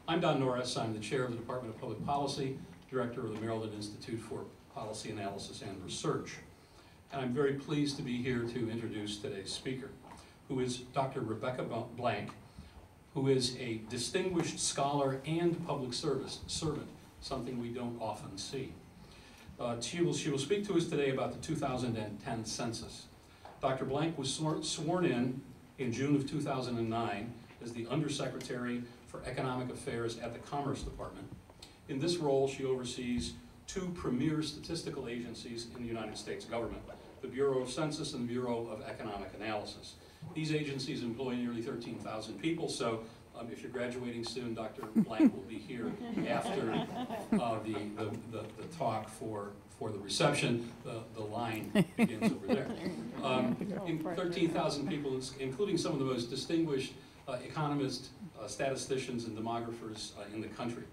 I'm Don Norris. I'm the chair of the Department of Public Policy, director of the Maryland Institute for Policy Analysis and Research. And I'm very pleased to be here to introduce today's speaker, who is Dr. Rebecca Blank, who is a distinguished scholar and public servant, something we don't often see. She will speak to us today about the 2010 census. Dr. Blank was sworn in June of 2009 as the Undersecretary for Economic Affairs at the Commerce Department. In this role, she oversees two premier statistical agencies in the United States government, the Bureau of Census and the Bureau of Economic Analysis. These agencies employ nearly 13,000 people, so if you're graduating soon, Dr. Blank will be here after the talk for the reception. The line begins over there. 13,000 people, including some of the most distinguished economists, statisticians, and demographers in the country.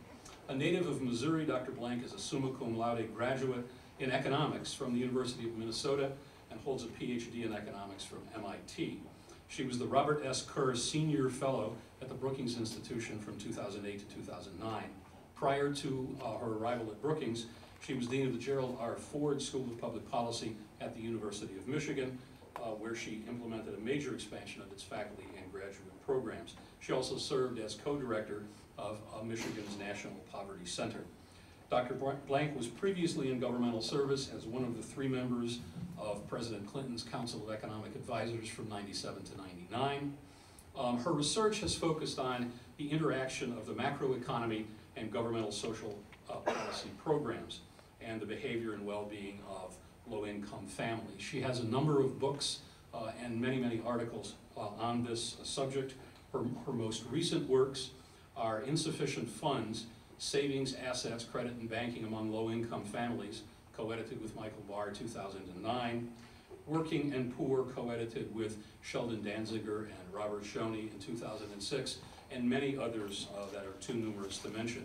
A native of Missouri, Dr. Blank is a summa cum laude graduate in economics from the University of Minnesota and holds a PhD in economics from MIT. She was the Robert S. Kerr Senior Fellow at the Brookings Institution from 2008 to 2009. Prior to her arrival at Brookings, she was Dean of the Gerald R. Ford School of Public Policy at the University of Michigan, where she implemented a major expansion of its faculty and graduate programs. She also served as co-director of Michigan's National Poverty Center. Dr. Blank was previously in governmental service as one of the 3 members of President Clinton's Council of Economic Advisors from '97 to '99. Her research has focused on the interaction of the macroeconomy and governmental social policy programs and the behavior and well-being of low-income families. She has a number of books and many articles on this subject. Her most recent works are Insufficient Funds, Savings, Assets, Credit, and Banking Among Low-Income Families, co-edited with Michael Barr, 2009. Working and Poor, co-edited with Sheldon Danziger and Robert Shoney in 2006, and many others that are too numerous to mention.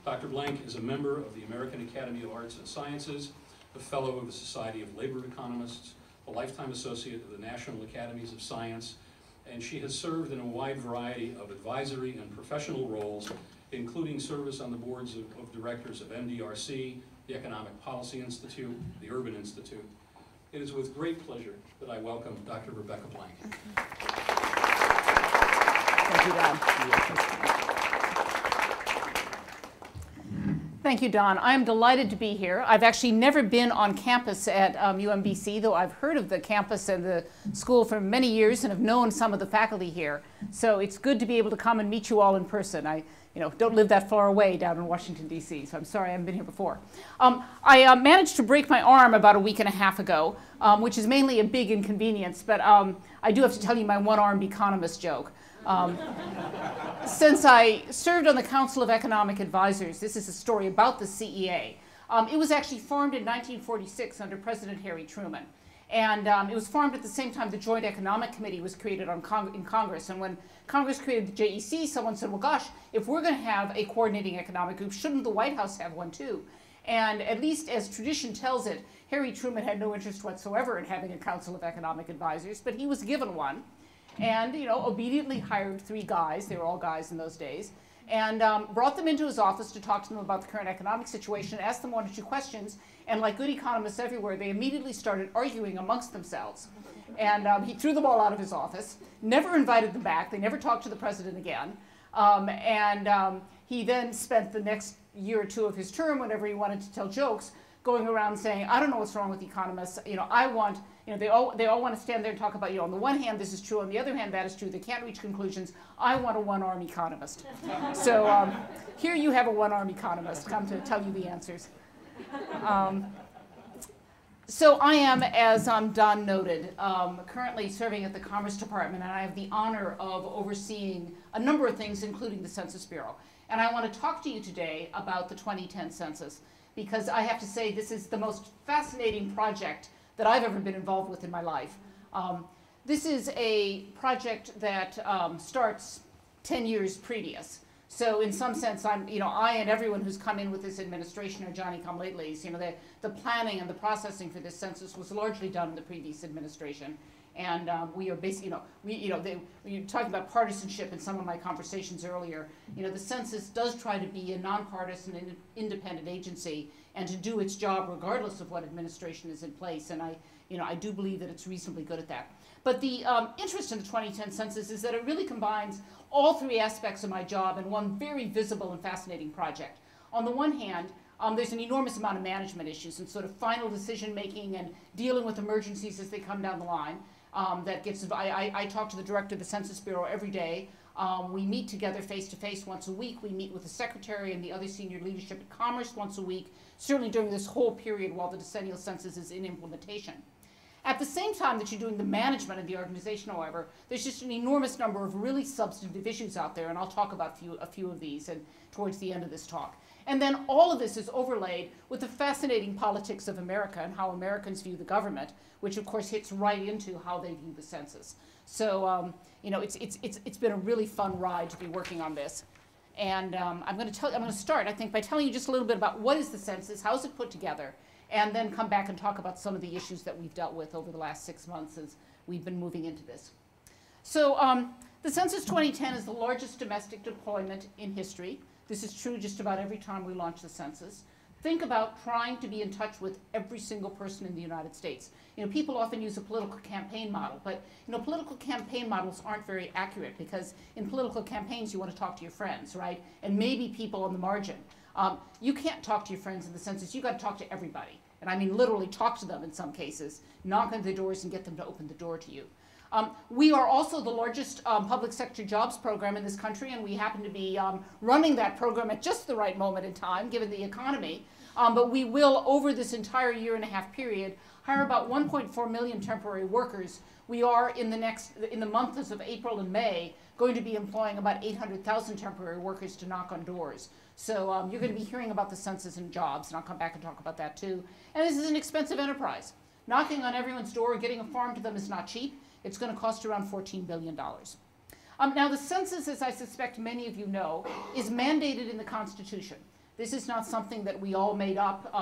Dr. Blank is a member of the American Academy of Arts and Sciences, a fellow of the Society of Labor Economists, a lifetime associate of the National Academies of Science, and she has served in a wide variety of advisory and professional roles, including service on the boards of directors of MDRC, the Economic Policy Institute, the Urban Institute. It is with great pleasure that I welcome Dr. Rebecca Blank. Thank you, Don. Thank you, Don. I'm delighted to be here. I've actually never been on campus at UMBC, though I've heard of the campus and the school for many years and have known some of the faculty here. So it's good to be able to come and meet you all in person. I don't live that far away down in Washington, D.C., so I'm sorry I haven't been here before. I managed to break my arm about a week and a half ago, which is mainly a big inconvenience, but I do have to tell you my one-armed economist joke. Since I served on the Council of Economic Advisors, this is a story about the CEA. It was actually formed in 1946 under President Harry Truman. And it was formed at the same time the Joint Economic Committee was created in Congress. And when Congress created the JEC, someone said, well, gosh, if we're going to have a coordinating economic group, shouldn't the White House have one too? And at least as tradition tells it, Harry Truman had no interest whatsoever in having a Council of Economic Advisors, but he was given one. And, obediently hired 3 guys, they were all guys in those days, and brought them into his office to talk to them about the current economic situation, asked them 1 or 2 questions, and like good economists everywhere, they immediately started arguing amongst themselves. And he threw them all out of his office, never invited them back, they never talked to the president again, he then spent the next year or 2 of his term, whenever he wanted to tell jokes, going around saying, I don't know what's wrong with economists, I want, they all want to stand there and talk about, on the one hand this is true, on the other hand that is true, they can't reach conclusions, I want a one-arm economist. So here you have a one-arm economist come to tell you the answers. So I am, as Don noted, currently serving at the Commerce Department, and I have the honor of overseeing a number of things, including the Census Bureau. And I want to talk to you today about the 2010 census, because I have to say this is the most fascinating project that I've ever been involved with in my life. This is a project that starts 10 years previous. So in some sense, I and everyone who's come in with this administration are Johnny-come-latelys. The planning and the processing for this census was largely done in the previous administration. And we are basically, you're talking about partisanship in some of my conversations earlier. The census does try to be a nonpartisan and independent agency and to do its job regardless of what administration is in place. And I do believe that it's reasonably good at that. But the interest in the 2010 census is that it really combines all three aspects of my job in one very visible and fascinating project. On the one hand, there's an enormous amount of management issues and sort of final decision making and dealing with emergencies as they come down the line. I talk to the director of the Census Bureau every day. We meet together face-to-face once a week. We meet with the secretary and the other senior leadership at Commerce once a week, certainly during this whole period while the decennial census is in implementation. At the same time that you're doing the management of the organization, however, there's just an enormous number of really substantive issues out there, and I'll talk about a few of these towards the end of this talk. And then all of this is overlaid with the fascinating politics of America and how Americans view the government, which of course hits right into how they view the census. So it's been a really fun ride to be working on this. And I'm going to start, I think, by telling you just a little bit about what is the census, how is it put together, and then come back and talk about some of the issues that we've dealt with over the last 6 months as we've been moving into this. So the Census 2010 is the largest domestic deployment in history. This is true just about every time we launch the census. Think about trying to be in touch with every single person in the United States. People often use a political campaign model, but political campaign models aren't very accurate because in political campaigns you want to talk to your friends, right? And maybe people on the margin. You can't talk to your friends in the census. You've got to talk to everybody. And I mean literally talk to them in some cases, knock on their doors and get them to open the door to you. We are also the largest public sector jobs program in this country, and we happen to be running that program at just the right moment in time, given the economy. But we will, over this entire year-and-a-half period, hire about 1.4 million temporary workers. We are, in the months of April and May, going to be employing about 800,000 temporary workers to knock on doors. So you're going to be hearing about the census and jobs, and I'll come back and talk about that too. And this is an expensive enterprise. Knocking on everyone's door and getting a farm to them is not cheap. It's going to cost around $14 billion. Now, the census, as I suspect many of you know, is mandated in the Constitution. This is not something that we all made up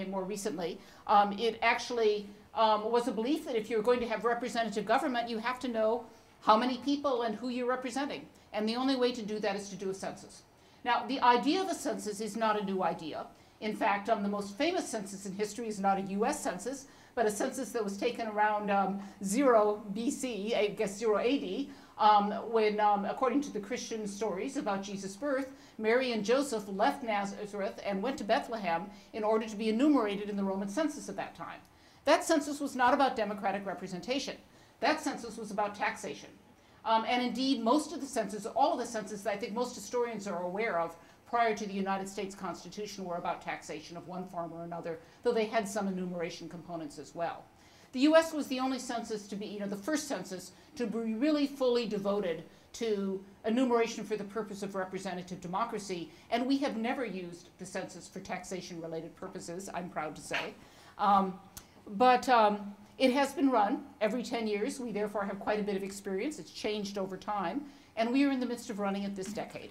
more recently. It actually was a belief that if you're going to have representative government, you have to know how many people and who you're representing. And the only way to do that is to do a census. Now, the idea of a census is not a new idea. In fact, the most famous census in history is not a US census, but a census that was taken around 0 BC, I guess 0 AD, when, according to the Christian stories about Jesus' birth, Mary and Joseph left Nazareth and went to Bethlehem in order to be enumerated in the Roman census at that time. That census was not about democratic representation. That census was about taxation. And indeed, most of the census, all of the census that I think most historians are aware of prior to the United States Constitution were about taxation of one form or another, though they had some enumeration components as well. The US was the only census to be, the first census to be really fully devoted to enumeration for the purpose of representative democracy, and we have never used the census for taxation-related purposes, I'm proud to say. It has been run every 10 years. We therefore have quite a bit of experience. It's changed over time, and we are in the midst of running it this decade.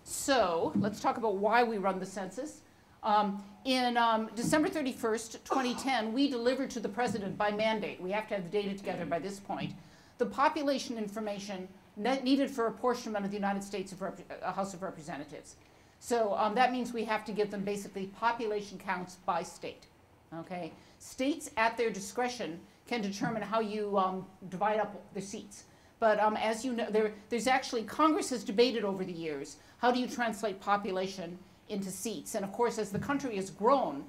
So let's talk about why we run the census. In December 31st, 2010, we delivered to the president by mandate, we have to have the data together by this point, the population information needed for apportionment of the United States House of Representatives. So that means we have to give them basically population counts by state. Okay? States at their discretion can determine how you divide up the seats. But as you know, there's actually, Congress has debated over the years, how do you translate population into seats? And of course, as the country has grown,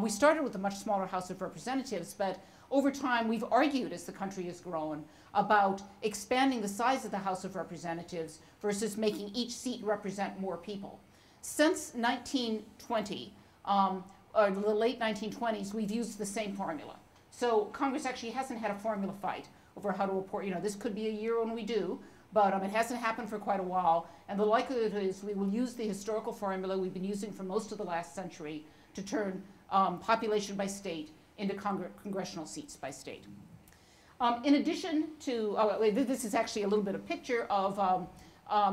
we started with a much smaller House of Representatives, but over time we've argued as the country has grown about expanding the size of the House of Representatives versus making each seat represent more people. Since 1920, or the late 1920s, we've used the same formula. So Congress actually hasn't had a formula fight over how to report. This could be a year when we do, but it hasn't happened for quite a while. And the likelihood is we will use the historical formula we've been using for most of the last century to turn population by state into congressional seats by state. In addition to, this is actually a little bit of picture of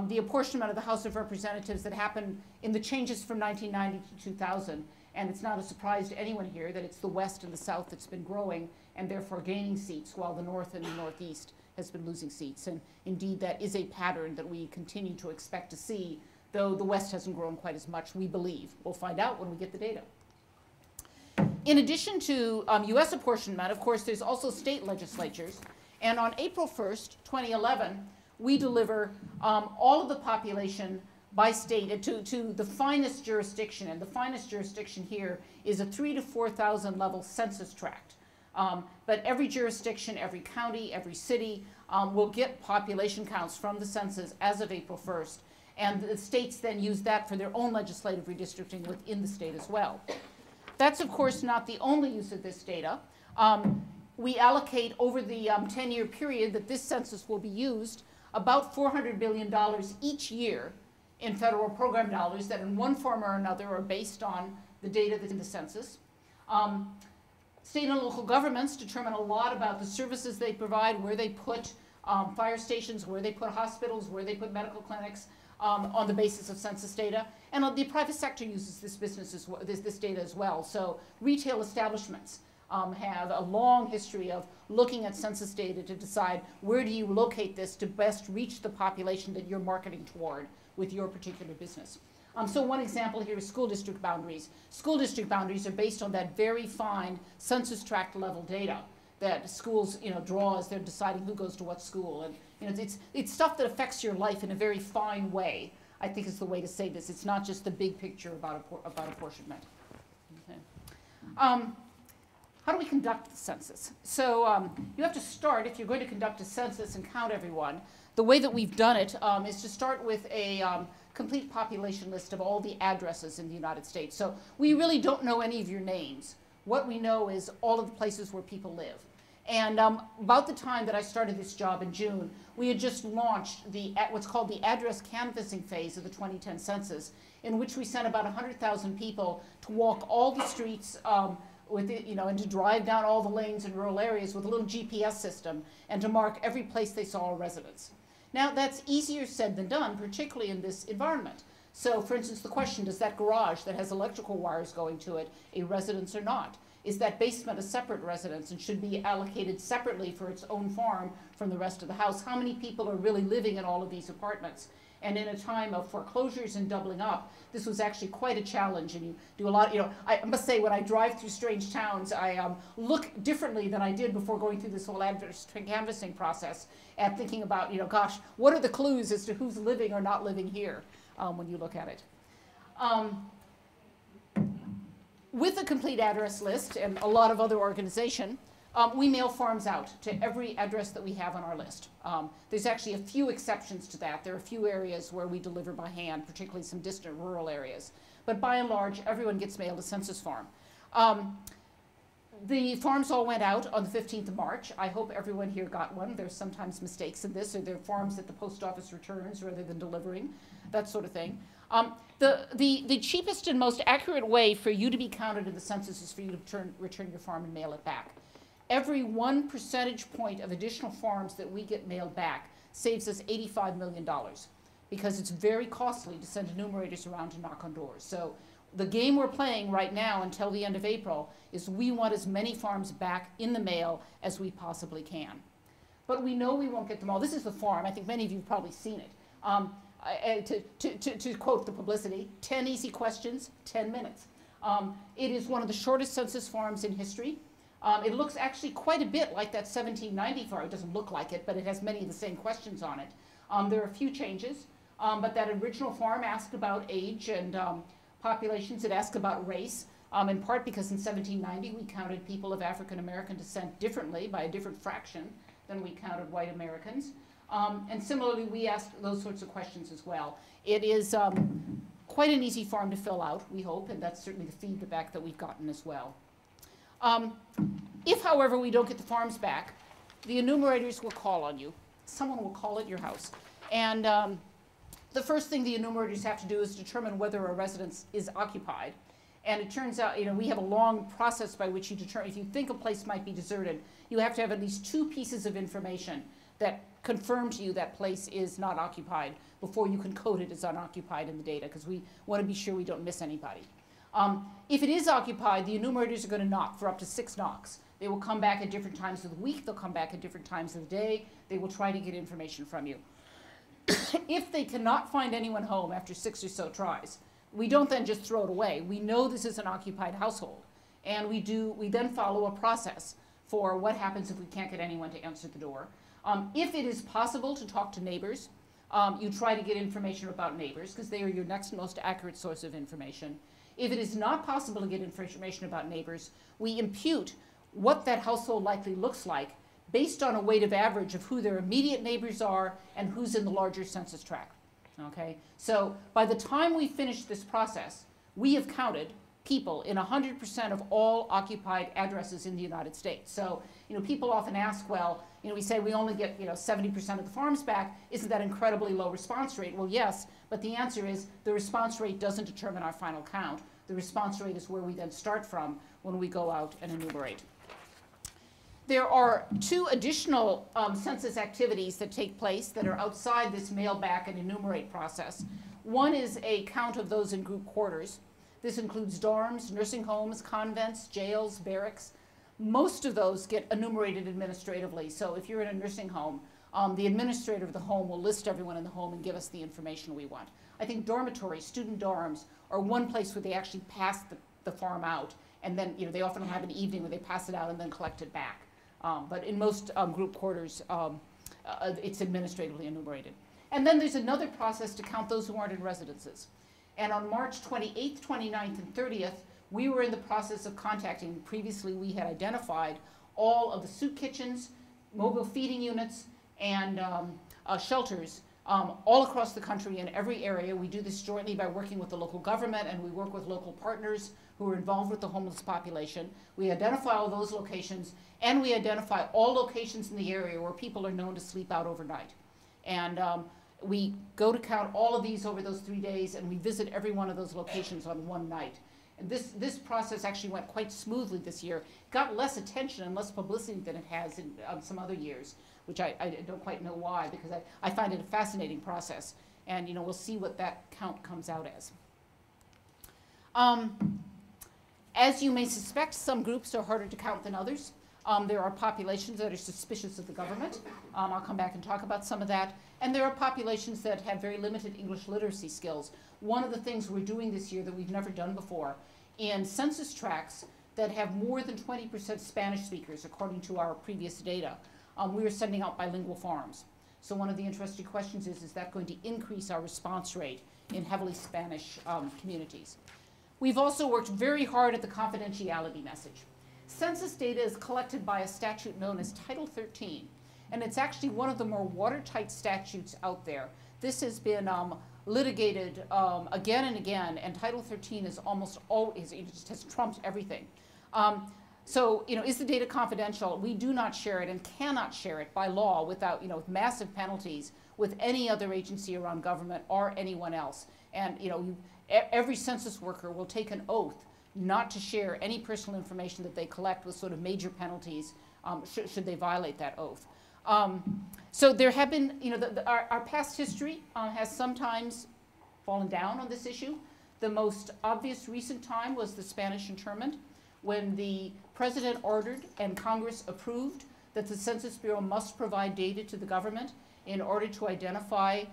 the apportionment of the House of Representatives that happened in the changes from 1990 to 2000. And it's not a surprise to anyone here that it's the West and the South that's been growing and therefore gaining seats, while the North and the Northeast has been losing seats. And indeed, that is a pattern that we continue to expect to see, though the West hasn't grown quite as much, we believe. We'll find out when we get the data. In addition to US apportionment, of course, there's also state legislatures. And on April 1st, 2011, we deliver all of the population by state to the finest jurisdiction. And the finest jurisdiction here is a 3,000 to 4,000 level census tract. But every jurisdiction, every county, every city will get population counts from the census as of April 1st. And the states then use that for their own legislative redistricting within the state as well. That's, of course, not the only use of this data. We allocate over the 10-year period that this census will be used about $400 billion each year in federal program dollars that in one form or another are based on the data that's in the census. State and local governments determine a lot about the services they provide, where they put fire stations, where they put hospitals, where they put medical clinics on the basis of census data. And the private sector uses this data as well. So retail establishments have a long history of looking at census data to decide where do you locate this to best reach the population that you're marketing toward with your particular business. So one example here is school district boundaries. School district boundaries are based on that very fine census tract level data that schools draw as they're deciding who goes to what school. And it's stuff that affects your life in a very fine way, I think is the way to say this. It's not just the big picture about apportionment. Okay. How do we conduct the census? So you have to start, if you're going to conduct a census and count everyone, the way that we've done it is to start with a complete population list of all the addresses in the United States. So we really don't know any of your names. What we know is all of the places where people live. And about the time that I started this job in June, we had just launched what's called the address canvassing phase of the 2010 census, in which we sent about 100,000 people to walk all the streets and to drive down all the lanes in rural areas with a little GPS system and to mark every place they saw a residence. Now, that's easier said than done, particularly in this environment. So, for instance, the question, does that garage that has electrical wires going to it a residence or not? Is that basement a separate residence and should be allocated separately for its own farm from the rest of the house? How many people are really living in all of these apartments? And in a time of foreclosures and doubling up, this was actually quite a challenge. And you do a lot, I must say, when I drive through strange towns, I look differently than I did before going through this whole address canvassing process and thinking about, gosh, what are the clues as to who's living or not living here when you look at it? With a complete address list and a lot of other organization, we mail forms out to every address that we have on our list. There's actually a few exceptions to that. There are a few areas where we deliver by hand, particularly some distant rural areas. But by and large, everyone gets mailed a census form. The forms all went out on the 15th of March. I hope everyone here got one. There's sometimes mistakes in this, or there are forms that the post office returns rather than delivering, that sort of thing. The cheapest and most accurate way for you to be counted in the census is for you to return your form and mail it back. Every 1 percentage point of additional forms that we get mailed back saves us $85 million because it's very costly to send enumerators around to knock on doors. So the game we're playing right now until the end of April is we want as many forms back in the mail as we possibly can. But we know we won't get them all. This is the form. I think many of you have probably seen it. To quote the publicity, 10 easy questions, 10 minutes. It is one of the shortest census forms in history. It looks actually quite a bit like that 1790 form. It doesn't look like it, but it has many of the same questions on it. There are a few changes, but that original form asked about age and populations. It asked about race, in part because in 1790 we counted people of African American descent differently by a different fraction than we counted white Americans. And similarly, we asked those sorts of questions as well. It is quite an easy form to fill out, we hope, and that's certainly the feedback that we've gotten as well. If, however, we don't get the forms back, the enumerators will call on you. Someone will call at your house. And the first thing the enumerators have to do is determine whether a residence is occupied. And it turns out, we have a long process by which you determine, if you think a place might be deserted, you have to have at least 2 pieces of information that confirm to you that place is not occupied before you can code it as unoccupied in the data, because we want to be sure we don't miss anybody. If it is occupied, the enumerators are going to knock for up to 6 knocks. They will come back at different times of the week. They'll come back at different times of the day. They will try to get information from you. If they cannot find anyone home after 6 or so tries, we don't then just throw it away. We know this is an occupied household, and we then follow a process for what happens if we can't get anyone to answer the door. If it is possible to talk to neighbors, you try to get information about neighbors because they are your next most accurate source of information. If it is not possible to get information about neighbors, we impute what that household likely looks like based on a weighted average of who their immediate neighbors are and who's in the larger census tract. Okay? So by the time we finish this process, we have counted people in 100% of all occupied addresses in the United States. So, people often ask, well, we say we only get, 70% of the farms back. Isn't that incredibly low response rate? Well, yes, but the answer is the response rate doesn't determine our final count. The response rate is where we then start from when we go out and enumerate. There are 2 additional census activities that take place that are outside this mail back and enumerate process. One is a count of those in group quarters. This includes dorms, nursing homes, convents, jails, barracks. Most of those get enumerated administratively. So if you're in a nursing home, the administrator of the home will list everyone in the home and give us the information we want. I think dormitories, student dorms, are one place where they actually pass the farm out, and then they often have an evening where they pass it out and then collect it back. But in most group quarters, it's administratively enumerated. And then there's another process to count those who aren't in residences. And on March 28th, 29th, and 30th, we were in the process of contacting. Previously, we had identified all of the soup kitchens, mobile feeding units, and shelters all across the country in every area. We do this jointly by working with the local government, and we work with local partners who are involved with the homeless population. We identify all those locations, and we identify all locations in the area where people are known to sleep out overnight. And we go to count all of these over those 3 days, and we visit every one of those locations on one night. And this process actually went quite smoothly this year. It got less attention and less publicity than it has in some other years, which I don't quite know why, because I find it a fascinating process. And we'll see what that count comes out as. As you may suspect, some groups are harder to count than others. There are populations that are suspicious of the government. I'll come back and talk about some of that. And there are populations that have very limited English literacy skills. One of the things we're doing this year that we've never done before, in census tracts that have more than 20% Spanish speakers, according to our previous data, we are sending out bilingual forms. So one of the interesting questions is that going to increase our response rate in heavily Spanish communities? We've also worked very hard at the confidentiality message. Census data is collected by a statute known as Title 13, and it's actually one of the more watertight statutes out there. This has been litigated again and again, and Title 13 is almost always, it just has trumped everything. So, is the data confidential? We do not share it and cannot share it by law without, with massive penalties with any other agency around government or anyone else. And, every census worker will take an oath not to share any personal information that they collect with sort of major penalties should they violate that oath. So there have been, our past history has sometimes fallen down on this issue. The most obvious recent time was the Spanish internment, when the president ordered and Congress approved that the Census Bureau must provide data to the government in order to identify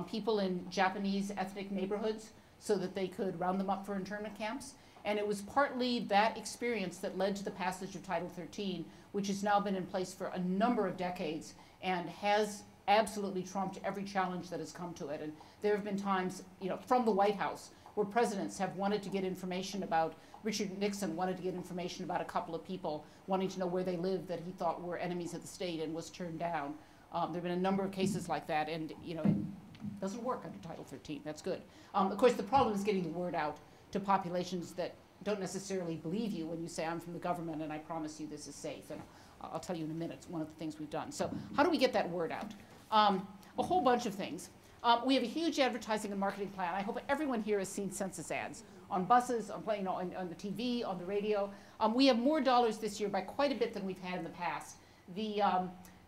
people in Japanese ethnic neighborhoods so that they could round them up for internment camps. And it was partly that experience that led to the passage of Title 13, which has now been in place for a number of decades and has absolutely trumped every challenge that has come to it. And there have been times, from the White House where presidents have wanted to get information about, Richard Nixon wanted to get information about a couple of people, wanting to know where they lived that he thought were enemies of the state and was turned down. There have been a number of cases like that, and it doesn't work under Title 13. That's good. Of course, the problem is getting the word out to populations that don't necessarily believe you when you say, I'm from the government and I promise you this is safe. And I'll tell you in a minute, it's one of the things we've done. So how do we get that word out? A whole bunch of things. We have a huge advertising and marketing plan. I hope everyone here has seen census ads on buses, on the TV, on the radio. We have more dollars this year by quite a bit than we've had in the past. The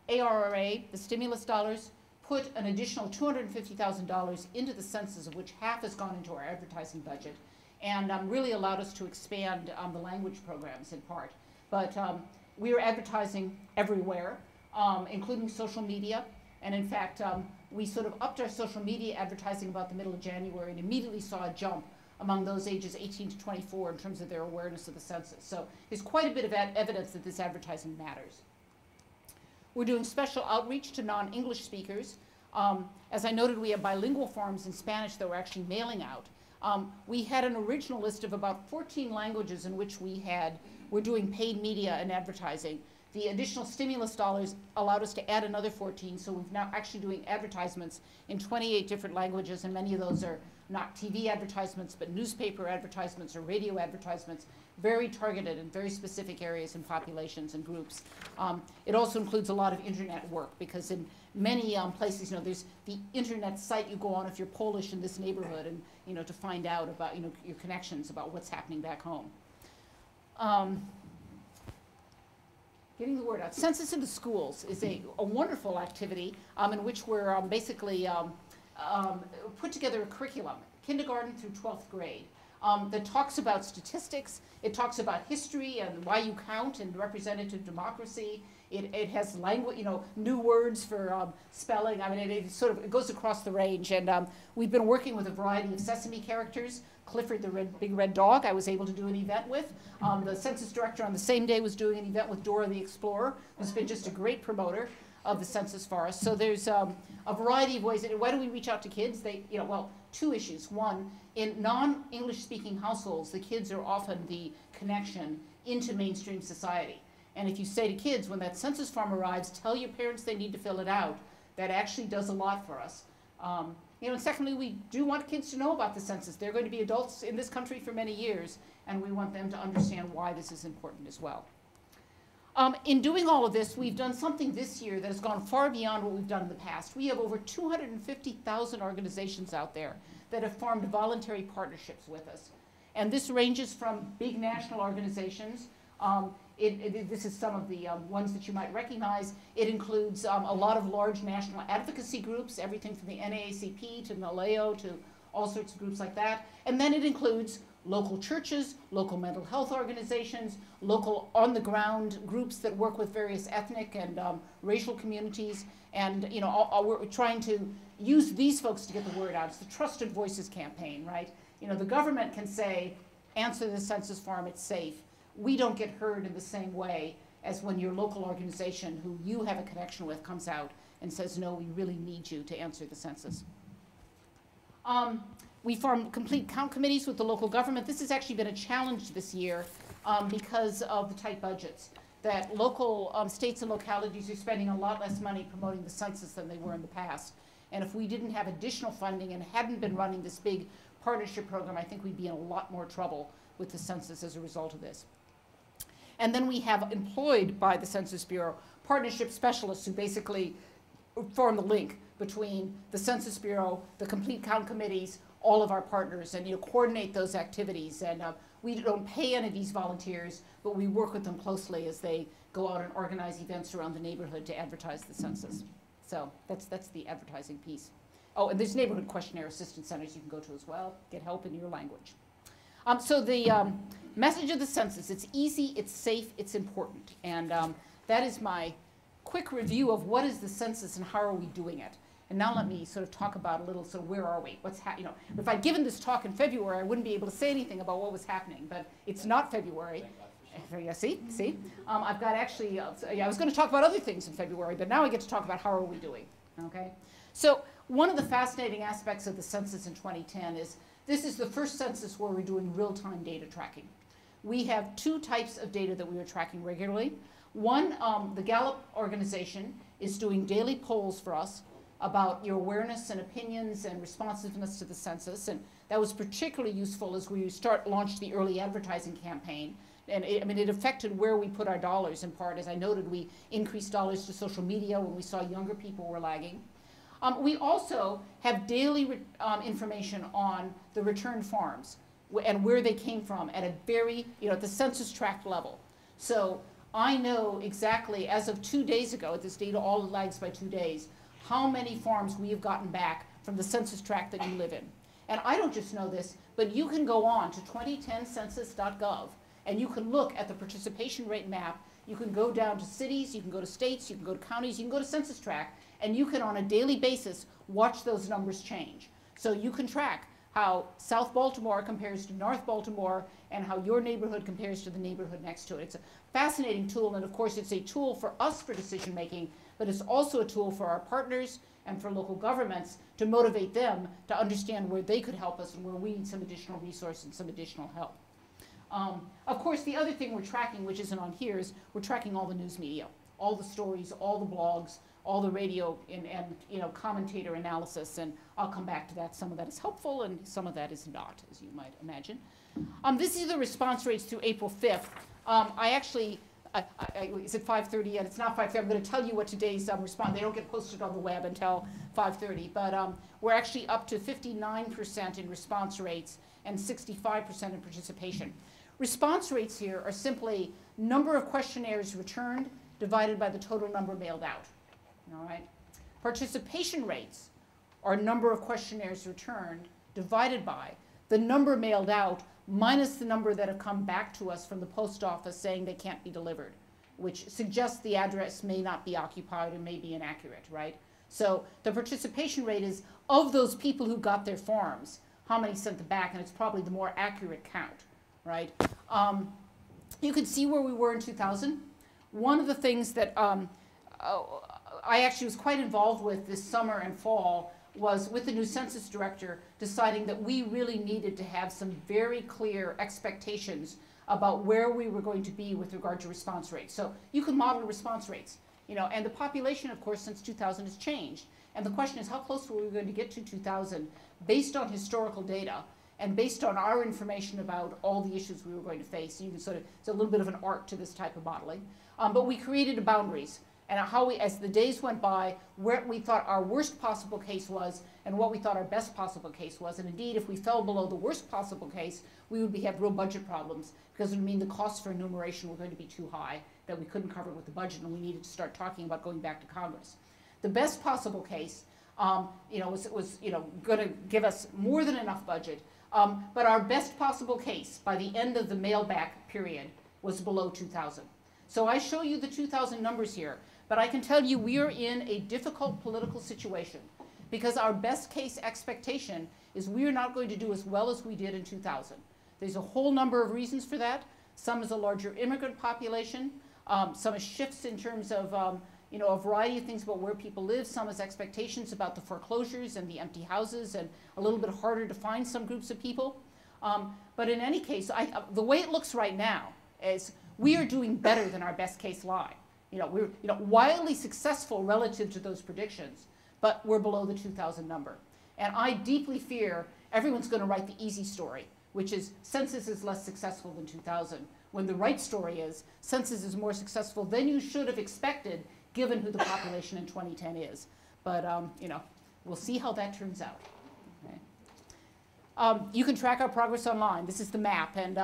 ARRA, the stimulus dollars, put an additional $250,000 into the census, of which half has gone into our advertising budget. and really allowed us to expand the language programs in part. But we are advertising everywhere, including social media. And in fact, we sort of upped our social media advertising about the middle of January and immediately saw a jump among those ages 18 to 24 in terms of their awareness of the census. So there's quite a bit of evidence that this advertising matters. We're doing special outreach to non-English speakers. As I noted, we have bilingual forms in Spanish that we're actually mailing out. We had an original list of about 14 languages in which we're doing paid media and advertising. The additional stimulus dollars allowed us to add another 14, so we're now actually doing advertisements in 28 different languages, and many of those are not TV advertisements, but newspaper advertisements or radio advertisements, very targeted in very specific areas and populations and groups. It also includes a lot of internet work, because in many places, there's the internet site you go on if you're Polish in this neighborhood, and to find out about your connections about what's happening back home. Getting the word out. Census in the Schools is a wonderful activity in which we're basically put together a curriculum, kindergarten through 12th grade, that talks about statistics. It talks about history and why you count and representative democracy. It has language, new words for spelling. I mean, it goes across the range. And we've been working with a variety of Sesame characters. Clifford the big red dog, I was able to do an event with. The census director on the same day was doing an event with Dora the Explorer, who's been just a great promoter of the census for us. So there's a variety of ways. Why do we reach out to kids? Well, two issues. One, in non-English speaking households, the kids are often the connection into mainstream society. And if you say to kids, when that census form arrives, tell your parents they need to fill it out, that actually does a lot for us. And secondly, we do want kids to know about the census. They're going to be adults in this country for many years, and we want them to understand why this is important as well. In doing all of this, we've done something this year that has gone far beyond what we've done in the past. We have over 250,000 organizations out there that have formed voluntary partnerships with us. And this ranges from big national organizations. This is some of the ones that you might recognize. It includes a lot of large national advocacy groups, everything from the NAACP to NALEO to all sorts of groups like that. And then it includes local churches, local mental health organizations, local on-the-ground groups that work with various ethnic and racial communities. And we're trying to use these folks to get the word out. It's the Trusted Voices campaign, right? The government can say, answer the census form, it's safe. We don't get heard in the same way as when your local organization who you have a connection with comes out and says, no, we really need you to answer the census. We form complete count committees with the local government. This has actually been a challenge this year because of the tight budgets, that local states and localities are spending a lot less money promoting the census than they were in the past. And if we didn't have additional funding and hadn't been running this big partnership program, I think we'd be in a lot more trouble with the census as a result of this. And then we have employed by the Census Bureau partnership specialists who basically form the link between the Census Bureau, the complete count committees, all of our partners, and coordinate those activities. And we don't pay any of these volunteers, but we work with them closely as they go out and organize events around the neighborhood to advertise the census. So that's the advertising piece. Oh, and there's neighborhood questionnaire assistance centers you can go to as well, get help in your language. So the message of the census, it's easy, it's safe, it's important. And that is my quick review of what is the census and how are we doing it. And now let me sort of talk about a little, so where are we? What's if I'd given this talk in February, I wouldn't be able to say anything about what was happening, but it's not February. Yeah, see? I've got actually, I was going to talk about other things in February, but now I get to talk about how are we doing, okay? So one of the fascinating aspects of the census in 2010 is this is the first census where we're doing real-time data tracking. We have two types of data that we are tracking regularly. One, the Gallup organization is doing daily polls for us about your awareness and opinions and responsiveness to the census, and that was particularly useful as we launched the early advertising campaign. And it affected where we put our dollars in part. As I noted, we increased dollars to social media when we saw younger people were lagging. We also have daily information on the returned farms and where they came from at a very, at the census tract level. So I know exactly, as of 2 days ago, this data all lags by 2 days, how many farms we have gotten back from the census tract that you live in. And I don't just know this, but you can go on to 2010census.gov and you can look at the participation rate map. You can go down to cities, you can go to states, you can go to counties, you can go to Census Track, and you can on a daily basis watch those numbers change. So you can track how South Baltimore compares to North Baltimore and how your neighborhood compares to the neighborhood next to it. It's a fascinating tool, and of course it's a tool for us for decision making, but it's also a tool for our partners and for local governments to motivate them to understand where they could help us and where we need some additional resource and some additional help. Of course, the other thing we're tracking, which isn't on here, is we're tracking all the news media, all the stories, all the blogs, all the radio and commentator analysis, and I'll come back to that. Some of that is helpful and some of that is not, as you might imagine. This is the response rates through April 5th. Is it 5:30 yet? It's not 5:30. I'm going to tell you what today's response. They don't get posted on the web until 5:30, but we're actually up to 59% in response rates and 65% in participation. Response rates here are simply number of questionnaires returned divided by the total number mailed out. All right. Participation rates are number of questionnaires returned divided by the number mailed out minus the number that have come back to us from the post office saying they can't be delivered, which suggests the address may not be occupied or may be inaccurate, right? So the participation rate is of those people who got their forms, how many sent them back, and it's probably the more accurate count, right? You can see where we were in 2000. One of the things that I actually was quite involved with this summer and fall was with the new census director deciding that we really needed to have some very clear expectations about where we were going to be with regard to response rates. So you can model response rates, and the population, of course, since 2000 has changed. And the question is, how close were we going to get to 2000 based on historical data and based on our information about all the issues we were going to face? You can sort of, it's a little bit of an art to this type of modeling. But we created boundaries. And how we, as the days went by, where we thought our worst possible case was and what we thought our best possible case was. And indeed, if we fell below the worst possible case, we would have real budget problems because it would mean the costs for enumeration were going to be too high, that we couldn't cover with the budget, and we needed to start talking about going back to Congress. The best possible case, was going to give us more than enough budget. But our best possible case by the end of the mailback period was below 2,000. So I show you the 2,000 numbers here. But I can tell you we are in a difficult political situation because our best case expectation is we are not going to do as well as we did in 2000. There's a whole number of reasons for that. Some is a larger immigrant population. Some is shifts in terms of a variety of things about where people live. Some is expectations about the foreclosures and the empty houses, and a little bit harder to find some groups of people. But in any case, the way it looks right now is we are doing better than our best case line. We're wildly successful relative to those predictions, but we're below the 2,000 number. And I deeply fear everyone's going to write the easy story, which is census is less successful than 2000, when the right story is census is more successful than you should have expected given who the population in 2010 is. But, we'll see how that turns out. Okay. You can track our progress online. This is the map. And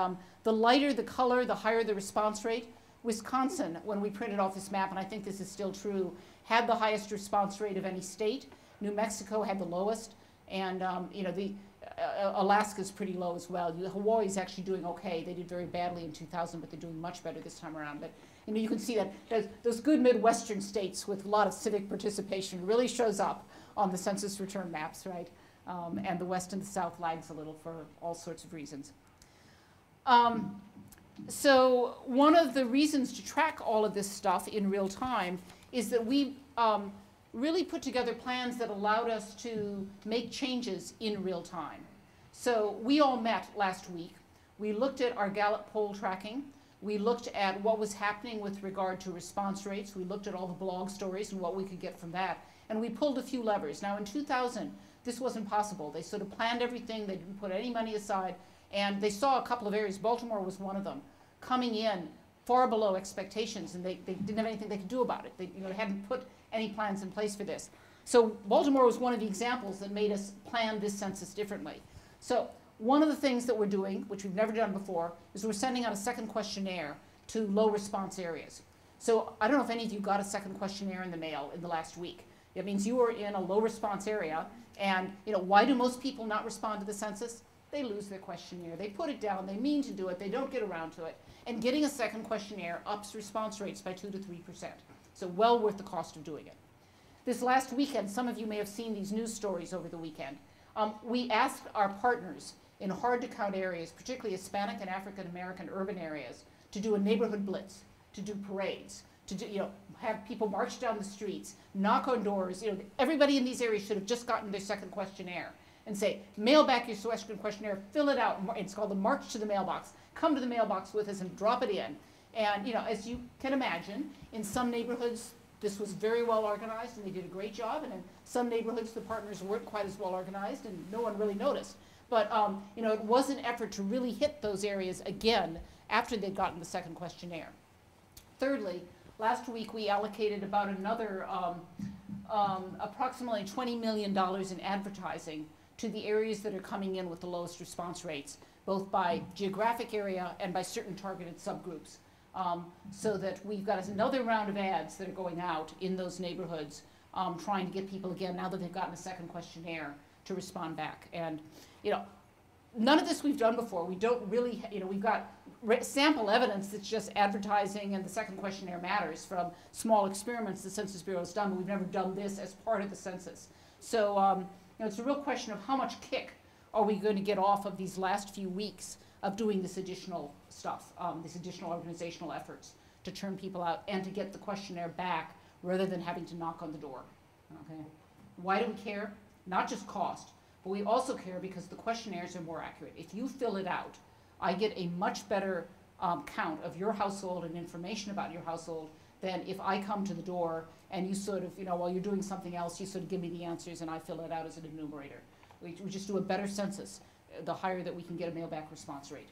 the lighter the color, the higher the response rate. Wisconsin, when we printed off this map, and I think this is still true, had the highest response rate of any state. New Mexico had the lowest, and Alaska's pretty low as well. Hawaii's actually doing okay. They did very badly in 2000, but they're doing much better this time around. But you can see that those good Midwestern states with a lot of civic participation really shows up on the census return maps, right? And the West and the South lags a little for all sorts of reasons. So one of the reasons to track all of this stuff in real time is that we really put together plans that allowed us to make changes in real time. So we all met last week. We looked at our Gallup poll tracking. We looked at what was happening with regard to response rates. We looked at all the blog stories and what we could get from that. And we pulled a few levers. Now in 2000, this wasn't possible. They sort of planned everything. They didn't put any money aside. And they saw a couple of areas. Baltimore was one of them, coming in far below expectations, and they didn't have anything they could do about it. They hadn't put any plans in place for this. So Baltimore was one of the examples that made us plan this census differently. So one of the things that we're doing, which we've never done before, is we're sending out a second questionnaire to low response areas. So I don't know if any of you got a second questionnaire in the mail in the last week. It means you were in a low response area. And why do most people not respond to the census? They lose their questionnaire. They put it down. They mean to do it. They don't get around to it. And getting a second questionnaire ups response rates by 2 to 3%. So well worth the cost of doing it. This last weekend, some of you may have seen these news stories over the weekend. We asked our partners in hard-to-count areas, particularly Hispanic and African American urban areas, to do a neighborhood blitz, to do parades, to do, have people march down the streets, knock on doors. Everybody in these areas should have just gotten their second questionnaire and say, mail back your second questionnaire, fill it out. It's called the March to the Mailbox. Come to the mailbox with us and drop it in. And as you can imagine, in some neighborhoods, this was very well organized and they did a great job. And in some neighborhoods, the partners weren't quite as well organized and no one really noticed. But it was an effort to really hit those areas again after they'd gotten the second questionnaire. Thirdly, last week we allocated about another approximately $20 million in advertising to the areas that are coming in with the lowest response rates, both by geographic area and by certain targeted subgroups. So that we've got another round of ads that are going out in those neighborhoods, trying to get people, again, now that they've gotten a second questionnaire, to respond back. And none of this we've done before. We don't really, we've got sample evidence that's just advertising and the second questionnaire matters from small experiments the Census Bureau has done, but we've never done this as part of the census. So it's a real question of how much kick are we going to get off of these last few weeks of doing this additional stuff, these additional organizational efforts to turn people out and to get the questionnaire back rather than having to knock on the door. Okay. Why do we care? Not just cost, but we also care because the questionnaires are more accurate. If you fill it out, I get a much better count of your household and information about your household than if I come to the door and you sort of, while you're doing something else, you sort of give me the answers and I fill it out as an enumerator. We just do a better census, the higher that we can get a mail-back response rate.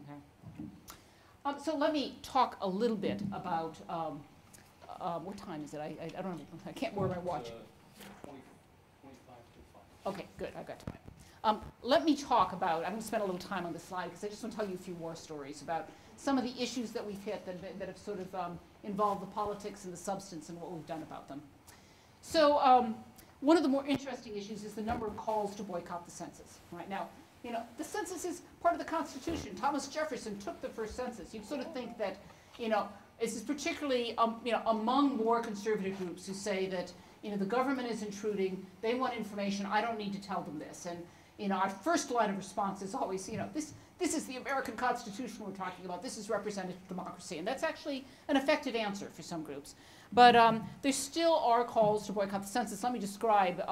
Okay. So let me talk a little bit about, what time is it? I don't know, I can't wear my watch. 25 to 5. Okay, good, I've got time. Let me talk about, I'm going to spend a little time on this slide because I just want to tell you a few war stories about some of the issues that we've hit that have sort of involved the politics and the substance and what we've done about them. So one of the more interesting issues is the number of calls to boycott the census. Right now, the census is part of the Constitution. Thomas Jefferson took the first census. You'd sort of think that, this is particularly, among more conservative groups who say that, the government is intruding, they want information, I don't need to tell them this. And, our first line of response is always, this is the American Constitution we're talking about, this is representative democracy. And that's actually an effective answer for some groups. But there still are calls to boycott the census. Let me describe,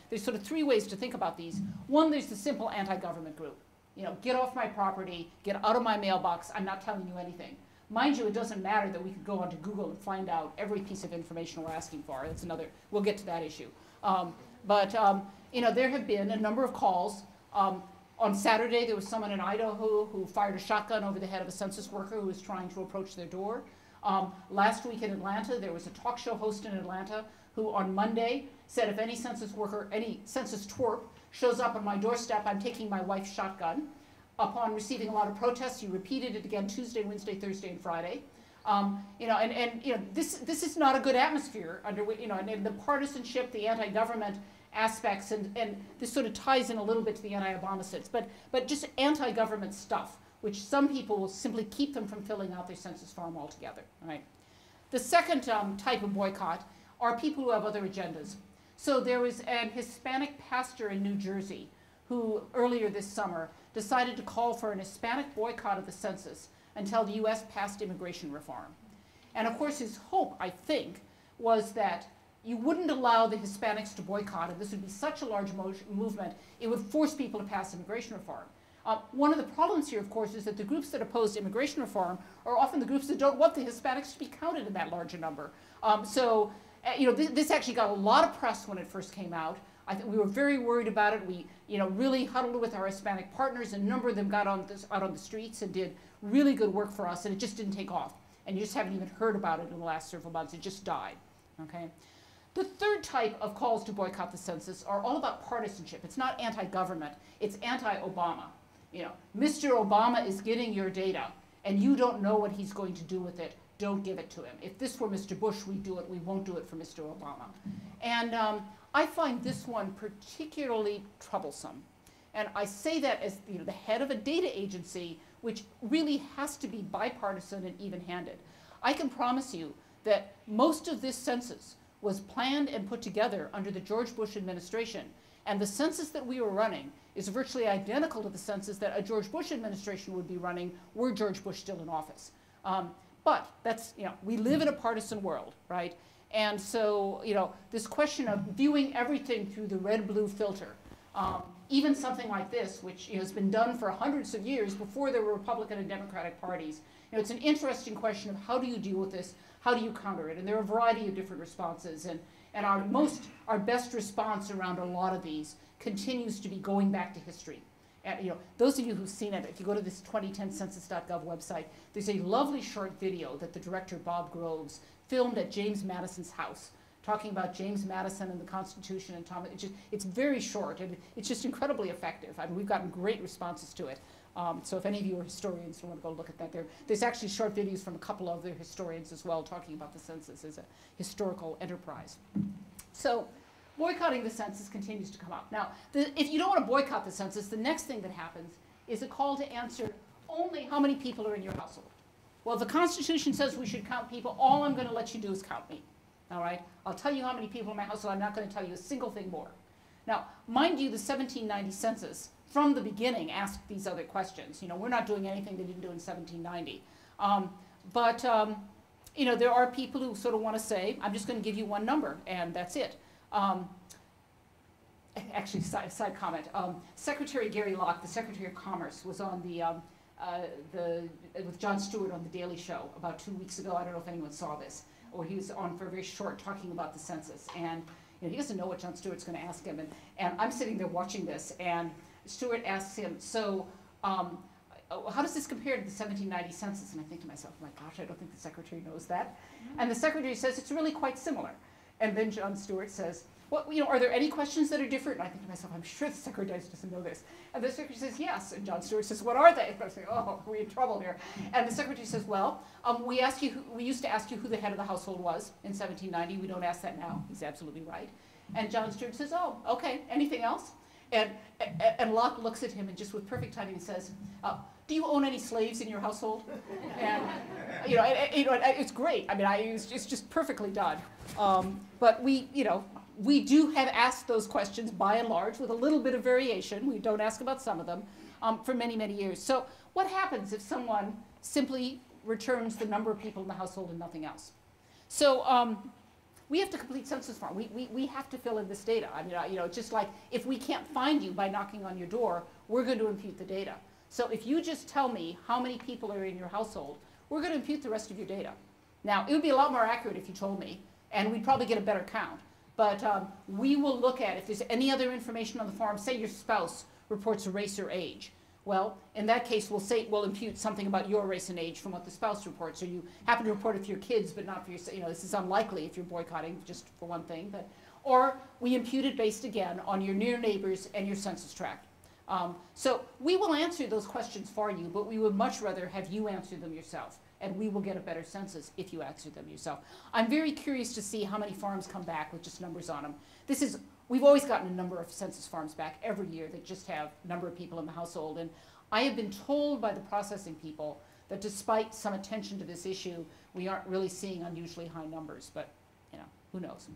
there's sort of three ways to think about these. One, there's the simple anti-government group. Get off my property, get out of my mailbox, I'm not telling you anything. Mind you, it doesn't matter that we could go onto Google and find out every piece of information we're asking for. That's another, we'll get to that issue. There have been a number of calls. On Saturday, there was someone in Idaho who fired a shotgun over the head of a census worker who was trying to approach their door. Last week in Atlanta, there was a talk show host in Atlanta who on Monday said if any census worker, any census twerp shows up on my doorstep, I'm taking my wife's shotgun. Upon receiving a lot of protests, he repeated it again Tuesday, Wednesday, Thursday, and Friday. This is not a good atmosphere under and the partisanship, the anti-government aspects, and this sort of ties in a little bit to the anti-Obama sense, but just anti-government stuff, which some people will simply keep them from filling out their census form altogether. Right? The second type of boycott are people who have other agendas. So there was an Hispanic pastor in New Jersey who earlier this summer decided to call for an Hispanic boycott of the census until the U.S. passed immigration reform. And of course his hope, I think, was that you wouldn't allow the Hispanics to boycott it. This would be such a large movement, it would force people to pass immigration reform. One of the problems here, of course, is that the groups that oppose immigration reform are often the groups that don't want the Hispanics to be counted in that larger number. This actually got a lot of press when it first came out. I think we were very worried about it. We, really huddled with our Hispanic partners. A number of them got out on the streets and did really good work for us, and it just didn't take off. And you just haven't even heard about it in the last several months. It just died. Okay. The third type of calls to boycott the census are all about partisanship. It's not anti-government. It's anti-Obama. Mr. Obama is getting your data, and you don't know what he's going to do with it. Don't give it to him. If this were Mr. Bush, we'd do it. We won't do it for Mr. Obama. And I find this one particularly troublesome. And I say that as the head of a data agency, which really has to be bipartisan and even-handed. I can promise you that most of this census was planned and put together under the George Bush administration. And the census that we were running is virtually identical to the census that a George Bush administration would be running were George Bush still in office. But that's, we live in a partisan world, right? And so, this question of viewing everything through the red-blue filter, even something like this, which has been done for hundreds of years before there were Republican and Democratic parties, it's an interesting question of how do you deal with this, how do you counter it? And there are a variety of different responses. And our best response around a lot of these continues to be going back to history. And, those of you who've seen it, if you go to this 2010 census.gov website, there's a lovely short video that the director, Bob Groves, filmed at James Madison's house, talking about James Madison and the Constitution and Thomas. It's very short, and it's just incredibly effective. I mean, we've gotten great responses to it. So if any of you are historians and want to go look at that, there's actually short videos from a couple of other historians as well talking about the census as a historical enterprise. So boycotting the census continues to come up. Now, if you don't want to boycott the census, the next thing that happens is a call to answer only how many people are in your household. Well, the Constitution says we should count people. All I'm going to let you do is count me. All right? I'll tell you how many people in my household. I'm not going to tell you a single thing more. Now, mind you, the 1790 census, from the beginning, asked these other questions. We're not doing anything they didn't do in 1790. There are people who sort of want to say, I'm just going to give you one number, and that's it. Actually, side comment. Secretary Gary Locke, the Secretary of Commerce, was on with Jon Stewart on The Daily Show about 2 weeks ago. I don't know if anyone saw this. Or he was on for a very short talking about the census. And he doesn't know what Jon Stewart's going to ask him. And I'm sitting there watching this, and Stewart asks him, so how does this compare to the 1790 census? And I think to myself, oh my gosh, I don't think the secretary knows that. And the secretary says, it's really quite similar. And then Jon Stewart says, well, are there any questions that are different? And I think to myself, I'm sure the secretary doesn't know this. And the secretary says, yes. And Jon Stewart says, what are they? And I say, oh, we're in trouble here. And the secretary says, well, we used to ask you who the head of the household was in 1790. We don't ask that now. He's absolutely right. And Jon Stewart says, oh, okay, anything else? And Locke looks at him and just with perfect timing says, do you own any slaves in your household? And it's great. I mean, it's just perfectly done. But we do have asked those questions by and large with a little bit of variation. We don't ask about some of them for many, many years. So what happens if someone simply returns the number of people in the household and nothing else? So we have to complete census form. We have to fill in this data. I mean, just like if we can't find you by knocking on your door, we're going to impute the data. So if you just tell me how many people are in your household, we're going to impute the rest of your data. Now, it would be a lot more accurate if you told me, and we'd probably get a better count. But we will look at if there's any other information on the form. Say your spouse reports a race or age. Well, in that case, we'll impute something about your race and age from what the spouse reports. Or you happen to report it for your kids, but not for your, this is unlikely if you're boycotting, just for one thing. Or we impute it based, again, on your near neighbors and your census tract. So we will answer those questions for you, but we would much rather have you answer them yourself. And we will get a better census if you answer them yourself. I'm very curious to see how many forms come back with just numbers on them. We've always gotten a number of census forms back every year that just have number of people in the household. And I have been told by the processing people that despite some attention to this issue, we aren't really seeing unusually high numbers, but who knows?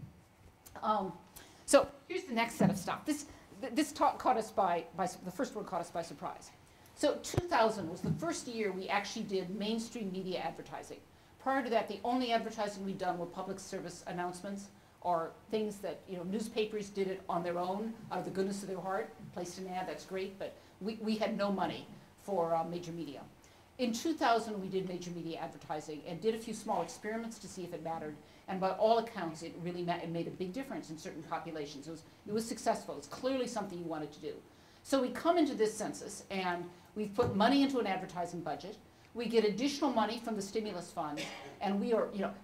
So here's the next set of stuff. This talk caught us the first one caught us by surprise. So 2000 was the first year we actually did mainstream media advertising. Prior to that, the only advertising we'd done were public service announcements or things that newspapers did it on their own, out of the goodness of their heart, placed an ad, that's great, but we had no money for major media. In 2000, we did major media advertising and did a few small experiments to see if it mattered. And by all accounts, it really made a big difference in certain populations. It was successful. It's clearly something you wanted to do. So we come into this census, and we've put money into an advertising budget. We get additional money from the stimulus fund, and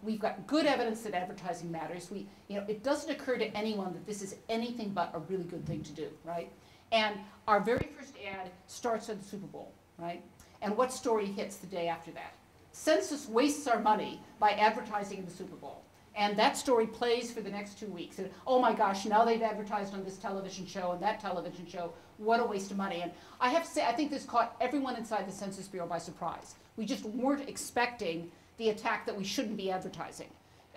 we've got good evidence that advertising matters. It doesn't occur to anyone that this is anything but a really good thing to do, right? And our very first ad starts at the Super Bowl, right? And what story hits the day after that? Census wastes our money by advertising in the Super Bowl. And that story plays for the next 2 weeks. And, oh my gosh, now they've advertised on this television show and that television show. What a waste of money. And I have to say, I think this caught everyone inside the Census Bureau by surprise. We just weren't expecting the attack that we shouldn't be advertising.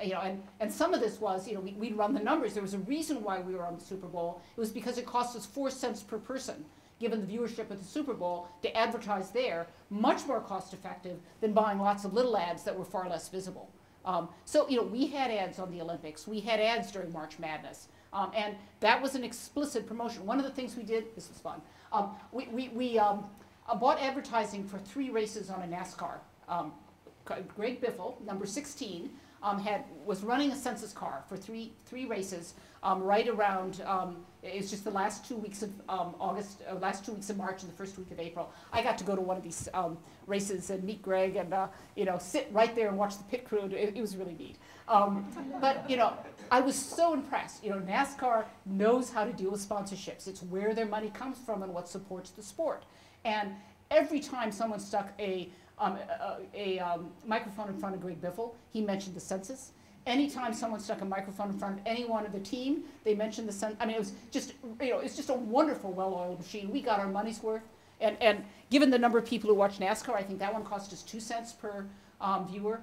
You know, and some of this was, you know, we'd run the numbers. There was a reason why we were on the Super Bowl. It was because it cost us 4 cents per person, given the viewership of the Super Bowl, to advertise there, much more cost effective than buying lots of little ads that were far less visible. So, you know, we had ads on the Olympics. We had ads during March Madness. And that was an explicit promotion. One of the things we did, this was fun, we bought advertising for 3 races on a NASCAR. Greg Biffle, number 16, was running a census car for three races right around, it's just the last 2 weeks of August, last 2 weeks of March and the first week of April. I got to go to one of these races and meet Greg and, you know, sit right there and watch the pit crew. It was really neat. But, you know, I was so impressed. You know, NASCAR knows how to deal with sponsorships. It's where their money comes from and what supports the sport. And every time someone stuck a microphone in front of Greg Biffle, he mentioned the census. Anytime someone stuck a microphone in front of anyone of the team, they mentioned the census. I mean, it was just, you know, it's just a wonderful, well-oiled machine. We got our money's worth. And given the number of people who watch NASCAR, I think that one cost us 2 cents per viewer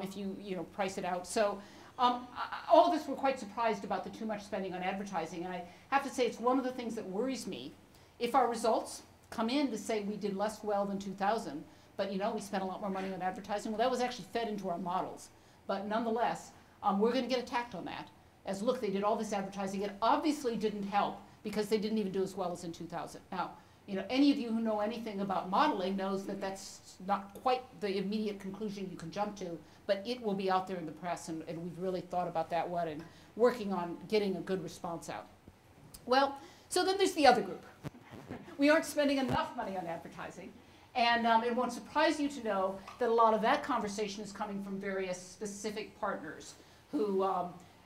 if you know, price it out. So all of us were quite surprised about the too much spending on advertising. And I have to say, it's one of the things that worries me. If our results come in to say we did less well than 2000, but you know, we spent a lot more money on advertising, well, that was actually fed into our models. But nonetheless, we're going to get attacked on that. As look, they did all this advertising. It obviously didn't help because they didn't even do as well as in 2000. Now, you know, any of you who know anything about modeling knows that that's not quite the immediate conclusion you can jump to, but it will be out there in the press, and we've really thought about that one and working on getting a good response out. Well, so then there's the other group. We aren't spending enough money on advertising. And it won't surprise you to know that a lot of that conversation is coming from various specific partners who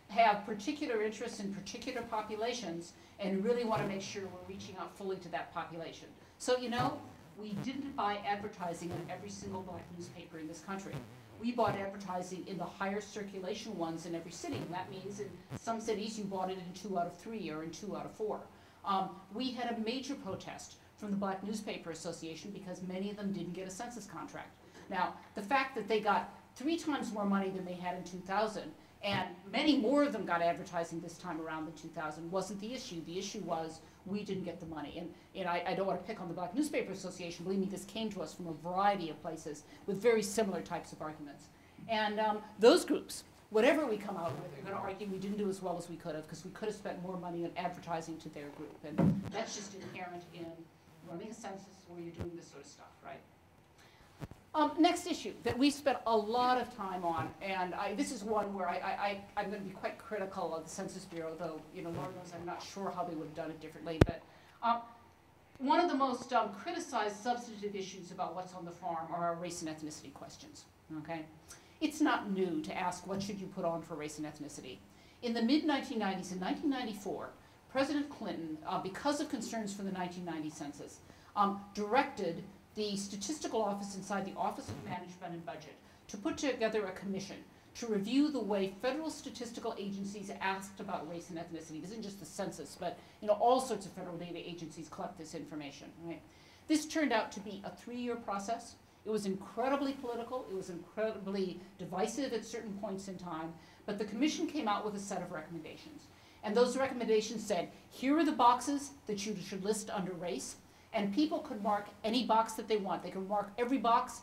have particular interests in particular populations and really want to make sure we're reaching out fully to that population. So, you know, we didn't buy advertising in every single black newspaper in this country. We bought advertising in the higher circulation ones in every city. And that means in some cities you bought it in 2 out of 3 or in 2 out of 4. We had a major protest from the Black Newspaper Association because many of them didn't get a census contract. Now, the fact that they got 3 times more money than they had in 2000, and many more of them got advertising this time around than 2000, wasn't the issue. The issue was we didn't get the money. And I don't want to pick on the Black Newspaper Association. Believe me, this came to us from a variety of places with very similar types of arguments. And those groups, whatever we come out with, are going to argue we didn't do as well as we could have because we could have spent more money on advertising to their group. And that's just inherent in running a census where you're doing this sort of stuff, right? Next issue that we spent a lot of time on, and this is one where I'm going to be quite critical of the Census Bureau, though, you know, Lord knows I'm not sure how they would have done it differently, but one of the most criticized substantive issues about what's on the farm are our race and ethnicity questions, okay? It's not new to ask what should you put on for race and ethnicity. In the mid-1990s, in 1994, President Clinton, because of concerns from the 1990 census, directed the statistical office inside the Office of Management and Budget to put together a commission to review the way federal statistical agencies asked about race and ethnicity. This isn't just the census, but you know, all sorts of federal data agencies collect this information. Right? This turned out to be a 3-year process. It was incredibly political. It was incredibly divisive at certain points in time. But the commission came out with a set of recommendations. And those recommendations said, here are the boxes that you should list under race. And people could mark any box that they want. They could mark every box.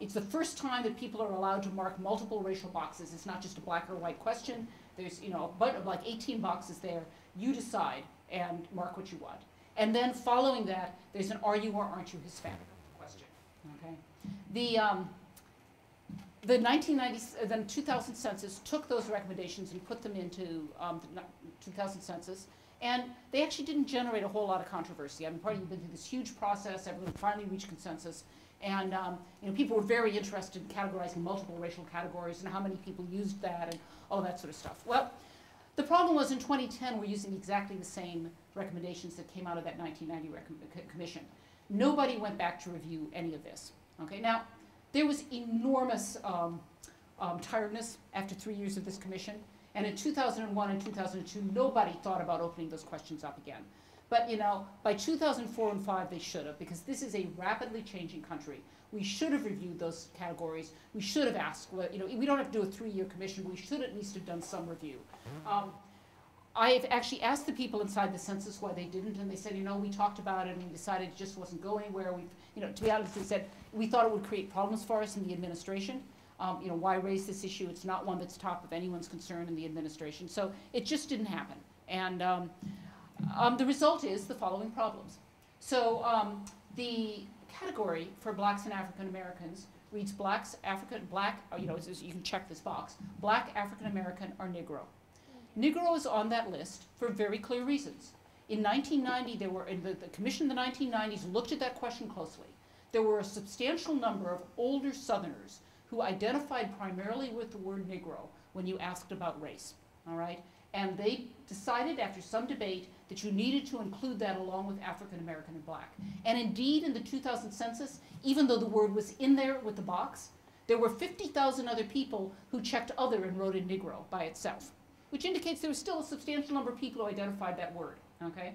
It's the first time that people are allowed to mark multiple racial boxes. It's not just a black or white question. There's, you know, a bunch of like 18 boxes there. You decide and mark what you want. And then following that, there's an are you or aren't you Hispanic question. Okay. The 2000 census took those recommendations and put them into the 2000 census, and they actually didn't generate a whole lot of controversy. I mean, part of you've been through this huge process, everyone finally reached consensus, and you know, people were very interested in categorizing multiple racial categories and how many people used that and all that sort of stuff. Well, the problem was in 2010 we're using exactly the same recommendations that came out of that 1990 commission. Nobody went back to review any of this. Okay, now there was enormous tiredness after 3 years of this commission. And in 2001 and 2002, nobody thought about opening those questions up again. But you know, by 2004 and 5, they should have, because this is a rapidly changing country. We should have reviewed those categories. We should have asked, you know, we don't have to do a 3-year commission. We should at least have done some review. I've actually asked the people inside the census why they didn't, and they said, you know, we talked about it and we decided it just wasn't going anywhere. We, you know, to be honest, they said we thought it would create problems for us in the administration. You know, why raise this issue? It's not one that's top of anyone's concern in the administration. So it just didn't happen. And the result is the following problems. So the category for blacks and African Americans reads blacks, black, you know, you can check this box, black, African American, or Negro. Negro is on that list for very clear reasons. In 1990, there were, the commission in the 1990s looked at that question closely. There were a substantial number of older Southerners who identified primarily with the word Negro when you asked about race, all right? And they decided after some debate that you needed to include that along with African American and black. And indeed, in the 2000 census, even though the word was in there with the box, there were 50,000 other people who checked other and wrote in Negro by itself, which indicates there was still a substantial number of people who identified that word, okay?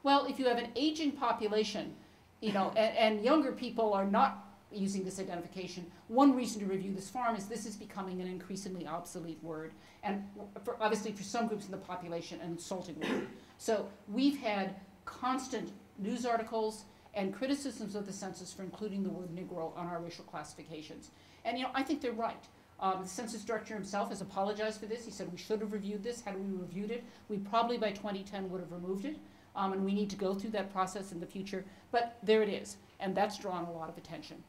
Well, if you have an aging population, you know, and younger people are not using this identification, one reason to review this form is this is becoming an increasingly obsolete word, and obviously for some groups in the population, an insulting word. So we've had constant news articles and criticisms of the census for including the word Negro on our racial classifications. And you know, I think they're right. The census director himself has apologized for this. He said we should have reviewed this. Had we reviewed it, we probably by 2010 would have removed it. And we need to go through that process in the future. But there it is, and that's drawn a lot of attention.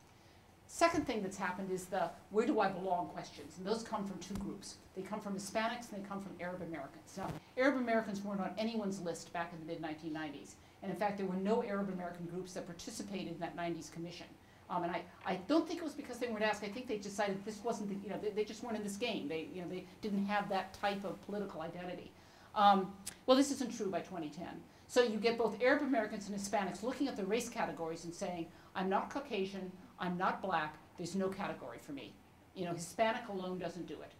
Second thing that's happened is the where do I belong questions, and those come from 2 groups. They come from Hispanics and they come from Arab Americans. Now, Arab Americans weren't on anyone's list back in the mid-1990s, and in fact there were no Arab American groups that participated in that 90s commission. And I don't think it was because they weren't asked. I think they decided this wasn't, the, you know, they just weren't in this game. They, you know, they didn't have that type of political identity. Well, this isn't true by 2010. So you get both Arab Americans and Hispanics looking at the race categories and saying, I'm not Caucasian, I'm not black, there's no category for me. You know, Hispanic alone doesn't do it.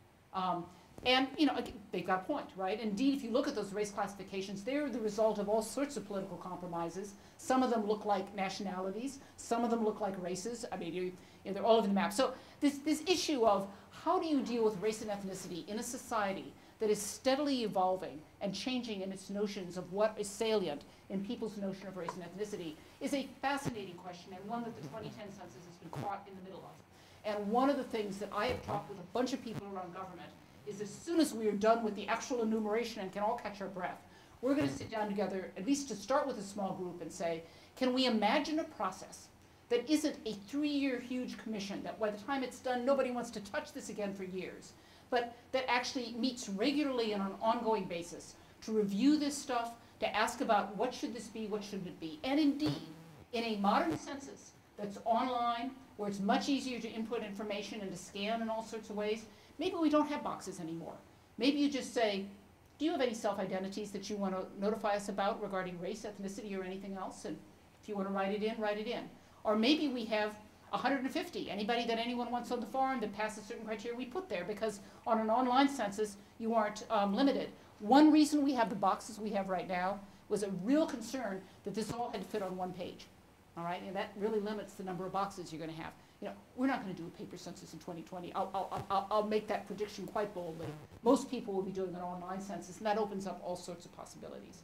And, you know, they've got a point, right? Indeed, if you look at those race classifications, they're the result of all sorts of political compromises. Some of them look like nationalities. Some of them look like races. I mean, you know, they're all over the map. So this issue of how do you deal with race and ethnicity in a society that is steadily evolving and changing in its notions of what is salient in people's notion of race and ethnicity is a fascinating question, and one that the 2010 census has been caught in the middle of. And one of the things that I have talked with a bunch of people around government is as soon as we are done with the actual enumeration and can all catch our breath, we're going to sit down together, at least to start with a small group, and say, can we imagine a process that isn't a 3-year huge commission, that by the time it's done, nobody wants to touch this again for years, but that actually meets regularly on an ongoing basis to review this stuff, to ask about what should this be, what shouldn't it be. And indeed, in a modern census that's online, where it's much easier to input information and to scan in all sorts of ways, maybe we don't have boxes anymore. Maybe you just say, do you have any self-identities that you want to notify us about regarding race, ethnicity, or anything else? And if you want to write it in, write it in. Or maybe we have 150. Anybody that anyone wants on the form that passes certain criteria, we put there, because on an online census, you aren't limited. One reason we have the boxes we have right now was a real concern that this all had to fit on one page. All right, and that really limits the number of boxes you're going to have. You know, we're not going to do a paper census in 2020. I'll make that prediction quite boldly. Most people will be doing an online census, and that opens up all sorts of possibilities.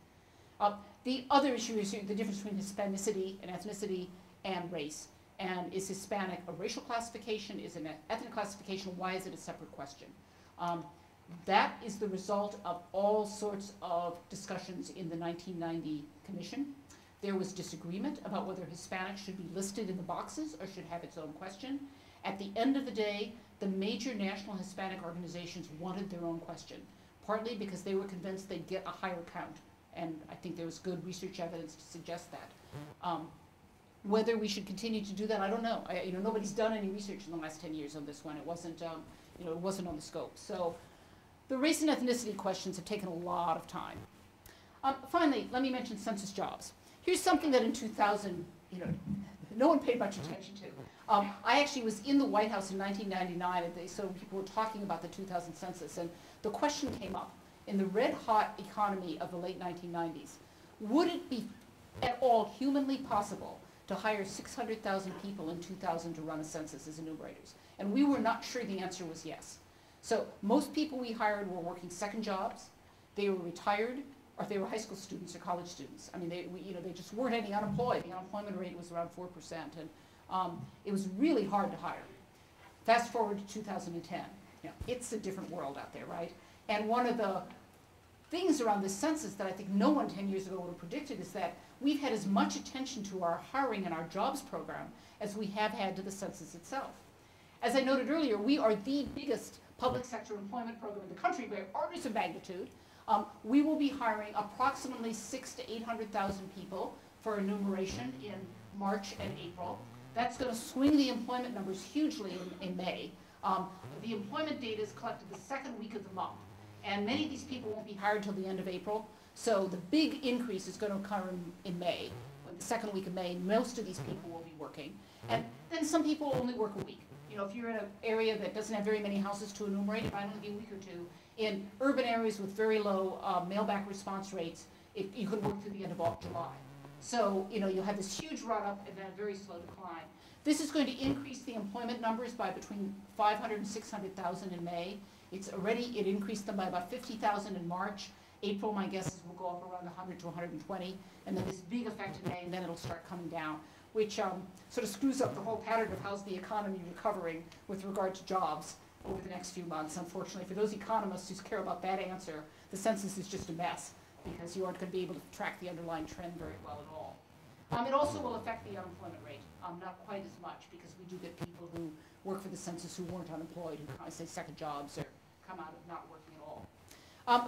The other issue is the difference between Hispanicity and ethnicity and race. And is Hispanic a racial classification? Is it an ethnic classification? Why is it a separate question? That is the result of all sorts of discussions in the 1990 commission. There was disagreement about whether Hispanic should be listed in the boxes or should have its own question. At the end of the day, the major national Hispanic organizations wanted their own question, partly because they were convinced they'd get a higher count. And I think there was good research evidence to suggest that. Whether we should continue to do that, I don't know. You know, nobody's done any research in the last 10 years on this one. It wasn't, you know, it wasn't on the scope. So the race and ethnicity questions have taken a lot of time. Finally, let me mention census jobs. Here's something that in 2000, you know, no one paid much attention to. I actually was in the White House in 1999, and so people were talking about the 2000 census, and the question came up, in the red-hot economy of the late 1990s, would it be at all humanly possible to hire 600,000 people in 2000 to run a census as enumerators? And we were not sure. The answer was yes. So most people we hired were working second jobs, they were retired, or they were high school students or college students. I mean, they just weren't any unemployed. The unemployment rate was around 4%, and it was really hard to hire. Fast forward to 2010. It's a different world out there, right? And one of the things around this census that I think no one 10 years ago would have predicted is that we've had as much attention to our hiring and our jobs program as we have had to the census itself. As I noted earlier, we are the biggest public sector employment program in the country by orders of magnitude. We will be hiring approximately 600,000 to 800,000 people for enumeration in March and April. That's going to swing the employment numbers hugely in May. The employment data is collected the second week of the month, and many of these people won't be hired till the end of April. So the big increase is going to occur in May, the second week of May. Most of these people will be working, and then some people will only work a week. If you're in an area that doesn't have very many houses to enumerate, it might only be a week or two. In urban areas with very low mail-back response rates, you can work through the end of July. So, you'll have this huge run-up and then a very slow decline. This is going to increase the employment numbers by between 500 and 600,000 in May. It increased them by about 50,000 in March. April, my guess is will go up around 100 to 120, and then this big effect in May, and then it'll start coming down, which sort of screws up the whole pattern of how's the economy recovering with regard to jobs over the next few months. Unfortunately, for those economists who care about that answer, the census is just a mess because you aren't going to be able to track the underlying trend very well at all. It also will affect the unemployment rate, not quite as much, because we do get people who work for the census who weren't unemployed, who kind of say second jobs or come out of not working at all.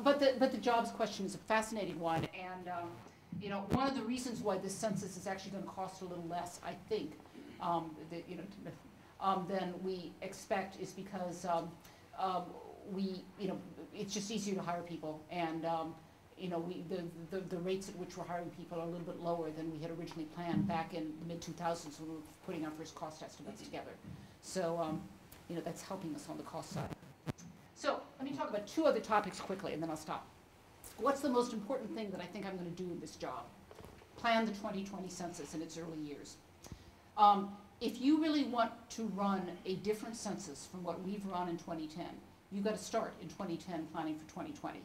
But the jobs question is a fascinating one, and one of the reasons why this census is actually going to cost a little less, I think, than we expect is because it's just easier to hire people, and the rates at which we're hiring people are a little bit lower than we had originally planned back in the mid-2000s when we were putting our first cost estimates together. So, that's helping us on the cost side. So let me talk about two other topics quickly, and then I'll stop. What's the most important thing that I think I'm going to do in this job? Plan the 2020 census in its early years. If you really want to run a different census from what we've run in 2010, you've got to start in 2010 planning for 2020.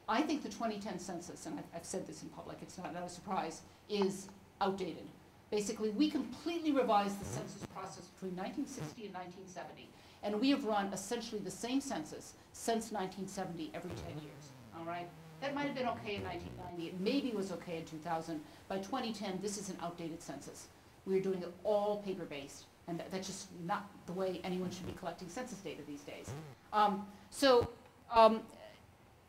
I think the 2010 census, and I've said this in public, it's not a surprise, is outdated. Basically, we completely revised the census process between 1960 and 1970, and we have run essentially the same census since 1970 every 10 years, all right? That might have been okay in 1990, it maybe was okay in 2000. By 2010, this is an outdated census. We're doing it all paper-based, and that's just not the way anyone should be collecting census data these days.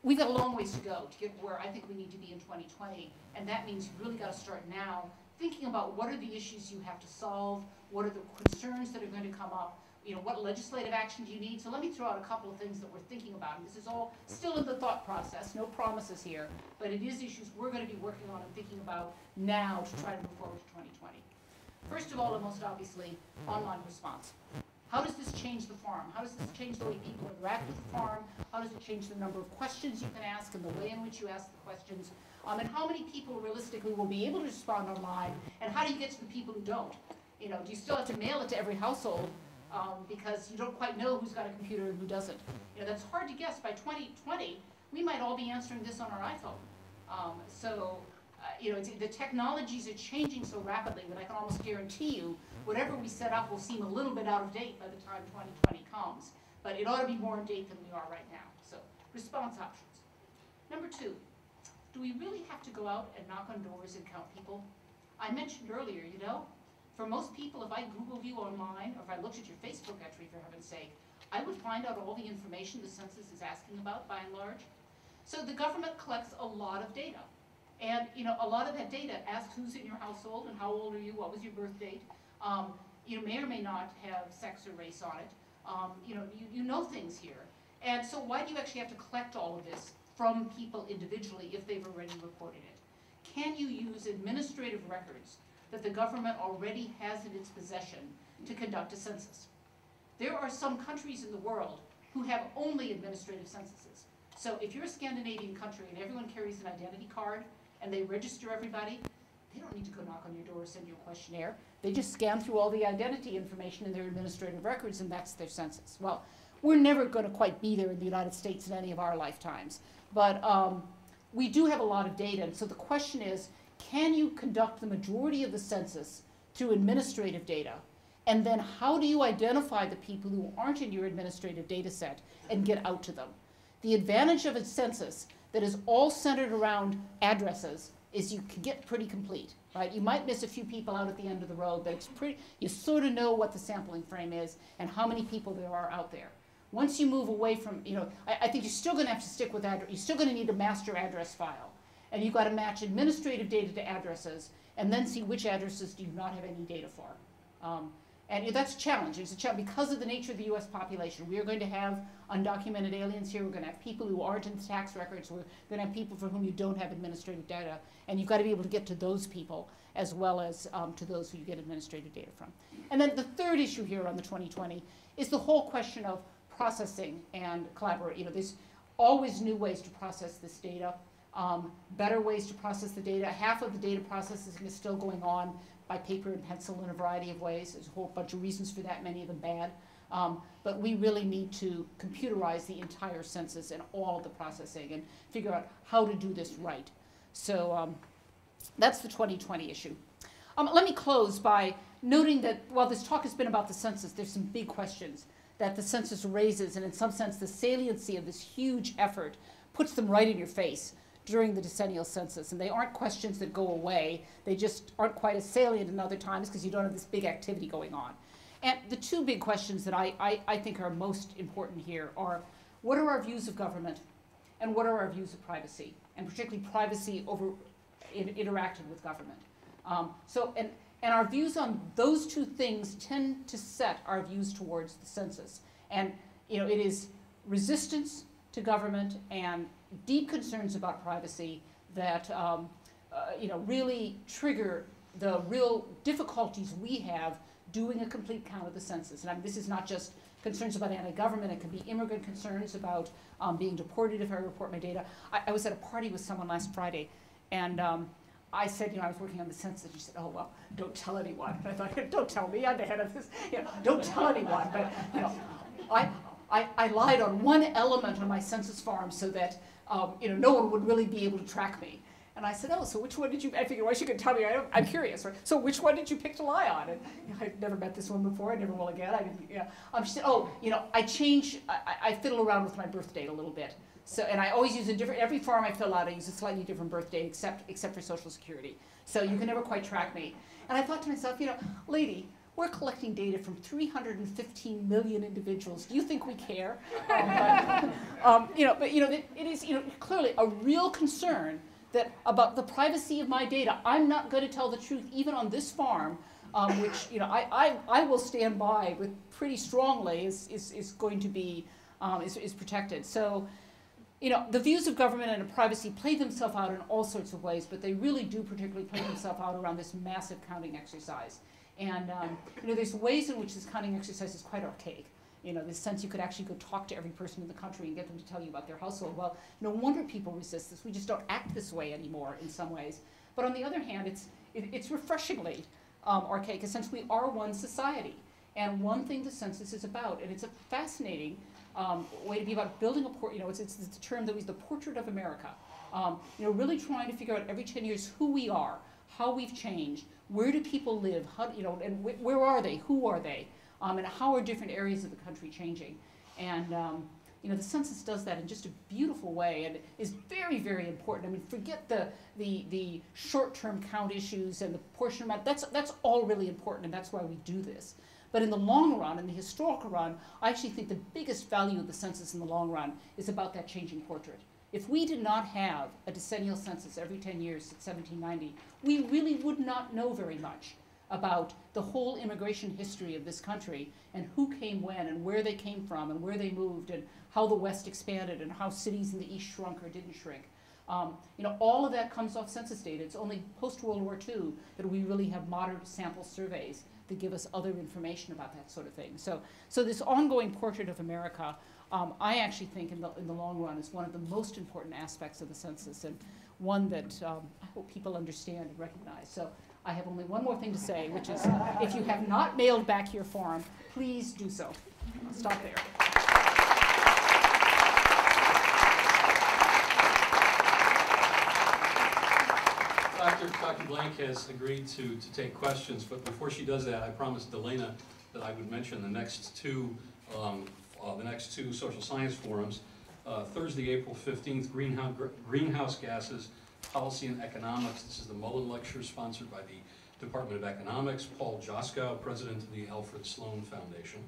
We've got a long ways to go to get where I think we need to be in 2020, and that means you've really got to start now thinking about what are the issues you have to solve, what are the concerns that are going to come up, what legislative action do you need? So let me throw out a couple of things that we're thinking about. And this is all still in the thought process, no promises here, but it is issues we're going to be working on and thinking about now to try to move forward to 2020. First of all, and most obviously, online response. How does this change the farm? How does this change the way people interact with the farm? How does it change the number of questions you can ask and the way in which you ask the questions? And how many people realistically will be able to respond online? And how do you get to the people who don't? Do you still have to mail it to every household because you don't quite know who's got a computer and who doesn't? That's hard to guess. By 2020, we might all be answering this on our iPhone. The technologies are changing so rapidly that I can almost guarantee you whatever we set up will seem a little bit out of date by the time 2020 comes, but it ought to be more in date than we are right now. So, response options. Number two, do we really have to go out and knock on doors and count people? I mentioned earlier, for most people, if I Googled you online, or if I looked at your Facebook entry, for heaven's sake, I would find out all the information the census is asking about, by and large. So the government collects a lot of data. And a lot of that data asks who's in your household and how old are you, what was your birth date. You may or may not have sex or race on it. You know things here. And so why do you actually have to collect all of this from people individually if they've already reported it? Can you use administrative records that the government already has in its possession to conduct a census. There are some countries in the world who have only administrative censuses. So if you're a Scandinavian country and everyone carries an identity card and they register everybody, they don't need to go knock on your door or send you a questionnaire. They just scan through all the identity information in their administrative records and that's their census. Well, we're never going to quite be there in the United States in any of our lifetimes. But we do have a lot of data. And so the question is, can you conduct the majority of the census through administrative data? And then how do you identify the people who aren't in your administrative data set and get out to them? The advantage of a census that is all centered around addresses is you can get pretty complete, right? You might miss a few people out at the end of the road, but it's pretty, you sort of know what the sampling frame is and how many people there are out there. Once you move away from, I think you're still going to have to stick with address. You're still going to need a master address file. And you've got to match administrative data to addresses and then see which addresses do you not have any data for. And that's a challenge. It's a challenge because of the nature of the U.S. population. We are going to have undocumented aliens here. We're going to have people who aren't in the tax records. We're going to have people for whom you don't have administrative data. And you've got to be able to get to those people as well as to those who you get administrative data from. And then the third issue here on the 2020 is the whole question of processing and collaborate. There's always new ways to process this data, better ways to process the data. Half of the data processing is still going on by paper and pencil in a variety of ways. There's a whole bunch of reasons for that, many of them bad. But we really need to computerize the entire census and all of the processing and figure out how to do this right. So that's the 2020 issue. Let me close by noting that while this talk has been about the census, there's some big questions that the census raises, and in some sense the saliency of this huge effort puts them right in your face during the decennial census. And they aren't questions that go away. They just aren't quite as salient in other times because you don't have this big activity going on. And the two big questions that I think are most important here are, what are our views of government and what are our views of privacy, and particularly privacy over interacting with government. And our views on those two things tend to set our views towards the census. And it is resistance to government and deep concerns about privacy that really trigger the real difficulties we have doing a complete count of the census. And this is not just concerns about anti-government. It can be immigrant concerns about being deported if I report my data. I was at a party with someone last Friday, and I said, I was working on the census. She said, oh, well, don't tell anyone. And I thought, don't tell me, I'm the head of this. Don't tell anyone. But, I lied on one element on my census form so that, no one would really be able to track me. And I said, oh, so which one did you, I figured, well, she could tell me, I'm curious, right? So which one did you pick to lie on? And I'd never met this woman before, I never will again. She said, oh, I fiddle around with my birth date a little bit. So, and I always use every form I fill out, I use a slightly different birth date except for Social Security. So you can never quite track me. And I thought to myself, lady, we're collecting data from 315 million individuals. Do you think we care? It is, clearly a real concern that about the privacy of my data. I'm not going to tell the truth even on this farm, which I will stand by with pretty strongly is going to be is protected. So. The views of government and of privacy play themselves out in all sorts of ways, but they really do particularly play themselves out around this massive counting exercise. And there's ways in which this counting exercise is quite archaic. The sense you could actually go talk to every person in the country and get them to tell you about their household. Well, no wonder people resist this. We just don't act this way anymore in some ways. But on the other hand, it's refreshingly archaic, since we are one society. And one thing the census is about, and it's a fascinating way to be about building a it's the term that we use, the portrait of America. Really trying to figure out every 10 years who we are, how we've changed, where do people live, how, and where are they, who are they, and how are different areas of the country changing. And the census does that in just a beautiful way and is very, very important. Forget the short-term count issues and the apportionment. That's all really important, and that's why we do this. But in the long run, in the historical run, I actually think the biggest value of the census in the long run is about that changing portrait. If we did not have a decennial census every 10 years since 1790, we really would not know very much about the whole immigration history of this country and who came when and where they came from and where they moved and how the West expanded and how cities in the East shrunk or didn't shrink. You know, all of that comes off census data. It's only post-World War II that we really have modern sample surveys that give us other information about that sort of thing. So this ongoing portrait of America, I actually think in the long run is one of the most important aspects of the census, and one that I hope people understand and recognize. So I have only one more thing to say, which is if you have not mailed back your form, please do so. Stop there. Dr. Blank has agreed to take questions, but before she does that, I promised Delana that I would mention the next two social science forums. Thursday, April 15th, Greenhouse Gases, Policy and Economics. This is the Mullen Lecture sponsored by the Department of Economics. Paul Joskow, president of the Alfred Sloan Foundation.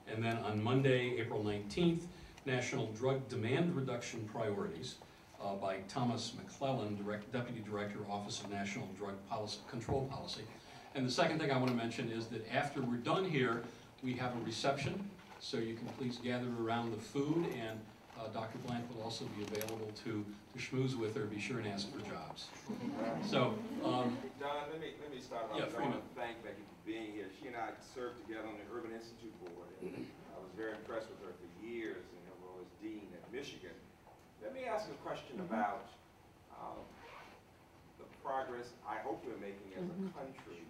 And then on Monday, April 19th, National Drug Demand Reduction Priorities by Thomas McClellan, Deputy Director, Office of National Drug Control Policy. And the second thing I want to mention is that after we're done here, we have a reception, so you can please gather around the food, and Dr. Blank will also be available to schmooze with her. Be sure and ask for jobs. So, Don, let me start off. Yeah, I want to thank Becky for being here. She and I served together on the Urban Institute Board, and I was very impressed with her for years in her role as dean at Michigan. Let me ask a question about the progress I hope we're making as a country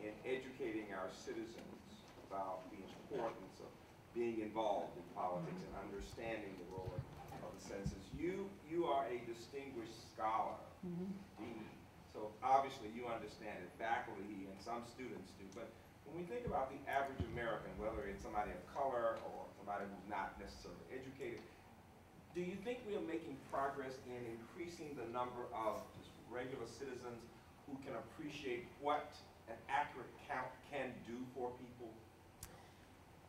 in educating our citizens about the importance of being involved in politics and understanding the role of the census. You are a distinguished scholar, dean, so obviously you understand it. Faculty and some students do, but when we think about the average American, whether it's somebody of color or somebody who's not necessarily educated, do you think we are making progress in increasing the number of just regular citizens who can appreciate what an accurate count can do for people?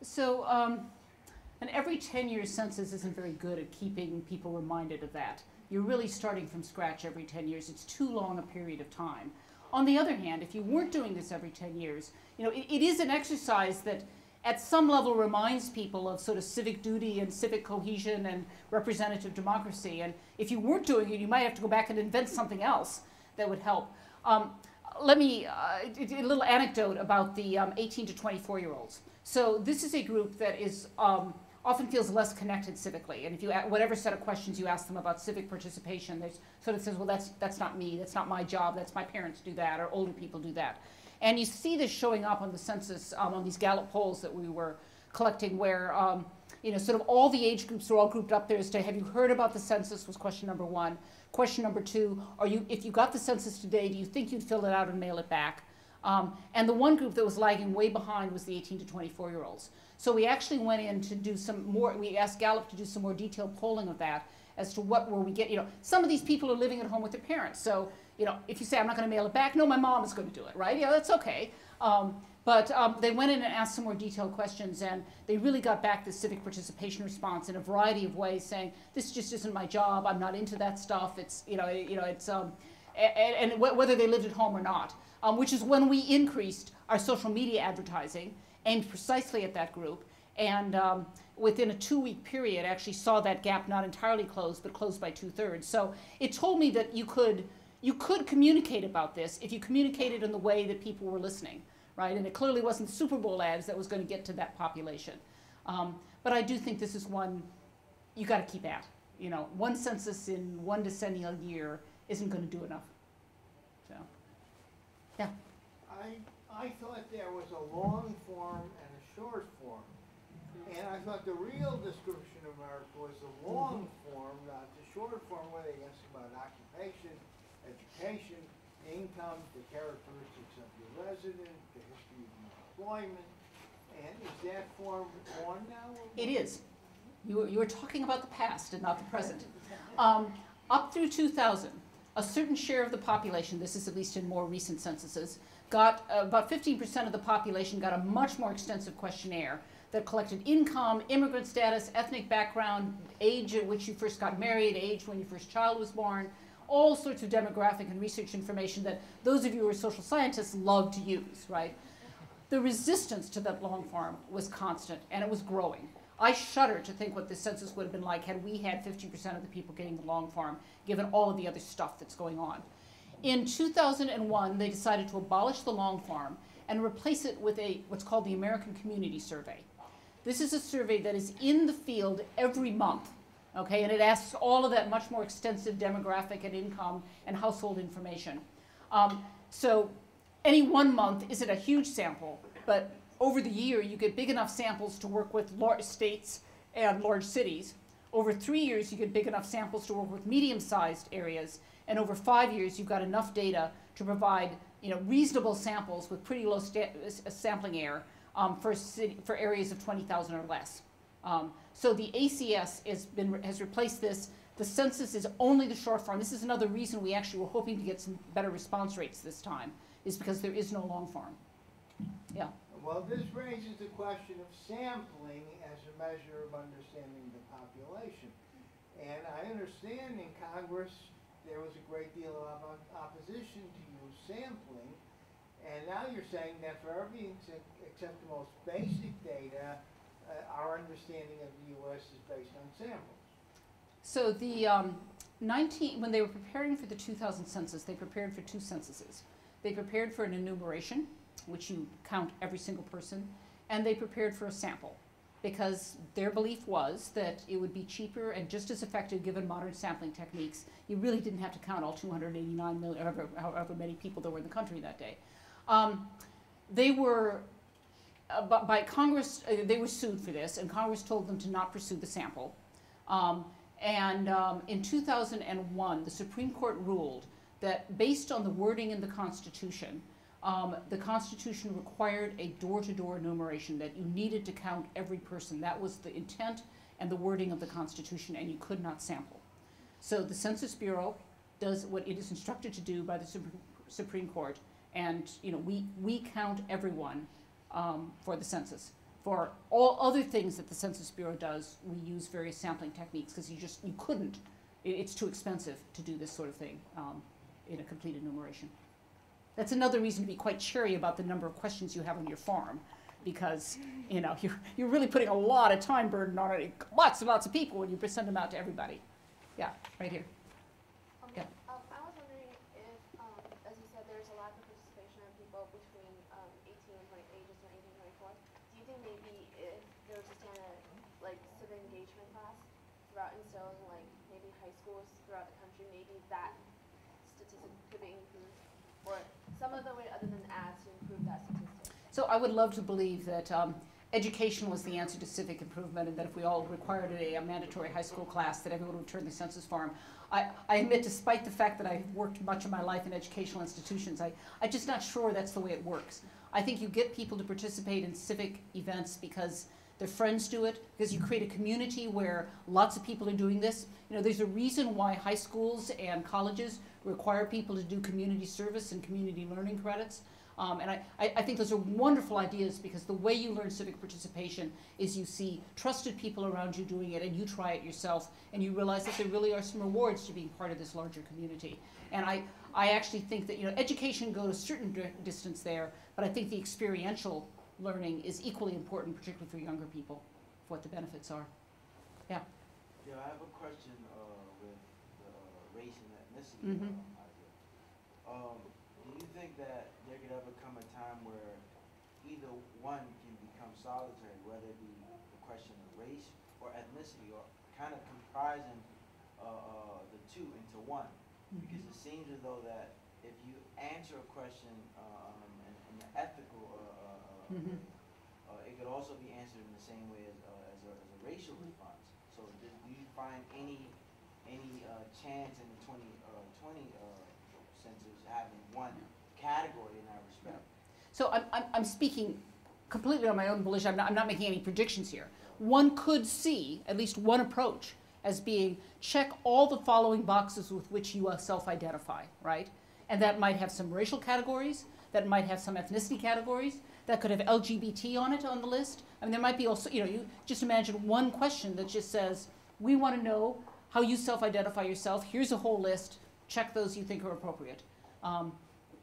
So an every 10-year census isn't very good at keeping people reminded of that. You're really starting from scratch every 10 years. It's too long a period of time. On the other hand, if you weren't doing this every 10 years, you know, it is an exercise that at some level reminds people of sort of civic duty and civic cohesion and representative democracy. And if you weren't doing it, you might have to go back and invent something else that would help. Let me, a little anecdote about the 18 to 24-year-olds. So this is a group that is often feels less connected civically. And if you, whatever set of questions you ask them about civic participation, they sort of says, well, that's not me, that's not my job, that's my parents do that, or older people do that. And you see this showing up on the census, on these Gallup polls that we were collecting, where you know, sort of all the age groups are all grouped up there as to, have you heard about the census, was question number one. Question number two, if you got the census today, do you think you'd fill it out and mail it back? And the one group that was lagging way behind was the 18 to 24-year-olds. So we actually went in to do some more, we asked Gallup to do some more detailed polling of that as to what were we getting. You know, some of these people are living at home with their parents. So, you know, if you say, I'm not going to mail it back, no, my mom is going to do it, right? Yeah, that's okay. But they went in and asked some more detailed questions, and they really got back the civic participation response in a variety of ways, saying, this just isn't my job, I'm not into that stuff, it's, it's, and whether they lived at home or not, which is when we increased our social media advertising aimed precisely at that group, and within a 2-week period actually saw that gap not entirely closed, but closed by 2/3. So it told me that you could communicate about this if you communicated in the way that people were listening, right? And it clearly wasn't Super Bowl ads that was going to get to that population. But I do think this is one you got to keep at. You know, one census in one decennial year isn't going to do enough. So, yeah. I thought there was a long form and a short form. And I thought the real description of America was the long form, not the short form, where they ask about occupation, education, income, the characteristics of your resident, the history of employment. And is that form on now? It is. You were talking about the past and not the present. Up through 2000, a certain share of the population, this is at least in more recent censuses, got about 15% of the population got a much more extensive questionnaire that collected income, immigrant status, ethnic background, age at which you first got married, age when your first child was born, all sorts of demographic and research information that those of you who are social scientists love to use, right? The resistance to that long form was constant, and it was growing. I shudder to think what this census would have been like had we had 50% of the people getting the long form, given all of the other stuff that's going on. In 2001, they decided to abolish the long form and replace it with what's called the American Community Survey. This is a survey that is in the field every month, okay, and it asks all of that much more extensive demographic and income and household information. So any 1 month isn't a huge sample, but over the year you get big enough samples to work with large states and large cities. Over 3 years you get big enough samples to work with medium-sized areas, and over 5 years you've got enough data to provide reasonable samples with pretty low sampling error for areas of 20,000 or less. So the ACS has replaced this. The census is only the short form. This is another reason we actually were hoping to get some better response rates this time, is because there is no long form. Yeah. Well, this raises the question of sampling as a measure of understanding the population. And I understand in Congress there was a great deal of opposition to use sampling. And now you're saying that for everything except the most basic data, our understanding of the U.S. is based on samples. So when they were preparing for the 2000 census, they prepared for 2 censuses. They prepared for an enumeration, which you count every single person, and they prepared for a sample, because their belief was that it would be cheaper and just as effective given modern sampling techniques. You really didn't have to count all 289 million, however many people there were in the country that day. They were, by Congress, they were sued for this, and Congress told them to not pursue the sample. In 2001, the Supreme Court ruled that based on the wording in the Constitution required a door-to-door enumeration, that you needed to count every person. That was the intent and the wording of the Constitution, and you could not sample. So the Census Bureau does what it is instructed to do by the Supreme Court, and we count everyone for the census. For all other things that the Census Bureau does, we use various sampling techniques, because you couldn't, it's too expensive to do this sort of thing in a complete enumeration. That's another reason to be quite chary about the number of questions you have on your form, because you're really putting a lot of time burden on it, lots and lots of people when you send them out to everybody. Yeah, right here. Yeah. I was wondering if, as you said, there's a lack of participation of people between ages of 18 and 24. Do you think maybe if there was just a civic engagement class throughout instilled in maybe high schools throughout the country, maybe that statistic could be improved, or some other way other than ads to improve that statistic? So I would love to believe that education was the answer to civic improvement, and that if we all required a mandatory high school class, that everyone would turn the census form. I admit, despite the fact that I've worked much of my life in educational institutions, I'm just not sure that's the way it works. I think you get people to participate in civic events because their friends do it, because you create a community where lots of people are doing this. There's a reason why high schools and colleges require people to do community service and community learning credits. And I think those are wonderful ideas, because the way you learn civic participation is you see trusted people around you doing it, and you try it yourself, and you realize that there really are some rewards to being part of this larger community. And I actually think that education goes a certain distance there, but I think the experiential learning is equally important, particularly for younger people, for what the benefits are. Yeah. Yeah, I have a question with the race and ethnicity idea. Do you think that there could ever come a time where either one can become solitary, whether it be the question of race or ethnicity, or kind of comprising the two into one? Because it seems as though that if you answer a question in the ethical it could also be answered in the same way as a racial response. So do you find any chance in the 2020 census having one category in that respect? So I'm speaking completely on my own volition. I'm not making any predictions here. One could see at least one approach as being check all the following boxes with which you self-identify, right? And that might have some racial categories, that might have some ethnicity categories, that could have LGBT on it on the list. I mean, there might be also, you just imagine one question that just says, we want to know how you self-identify yourself. Here's a whole list. Check those you think are appropriate.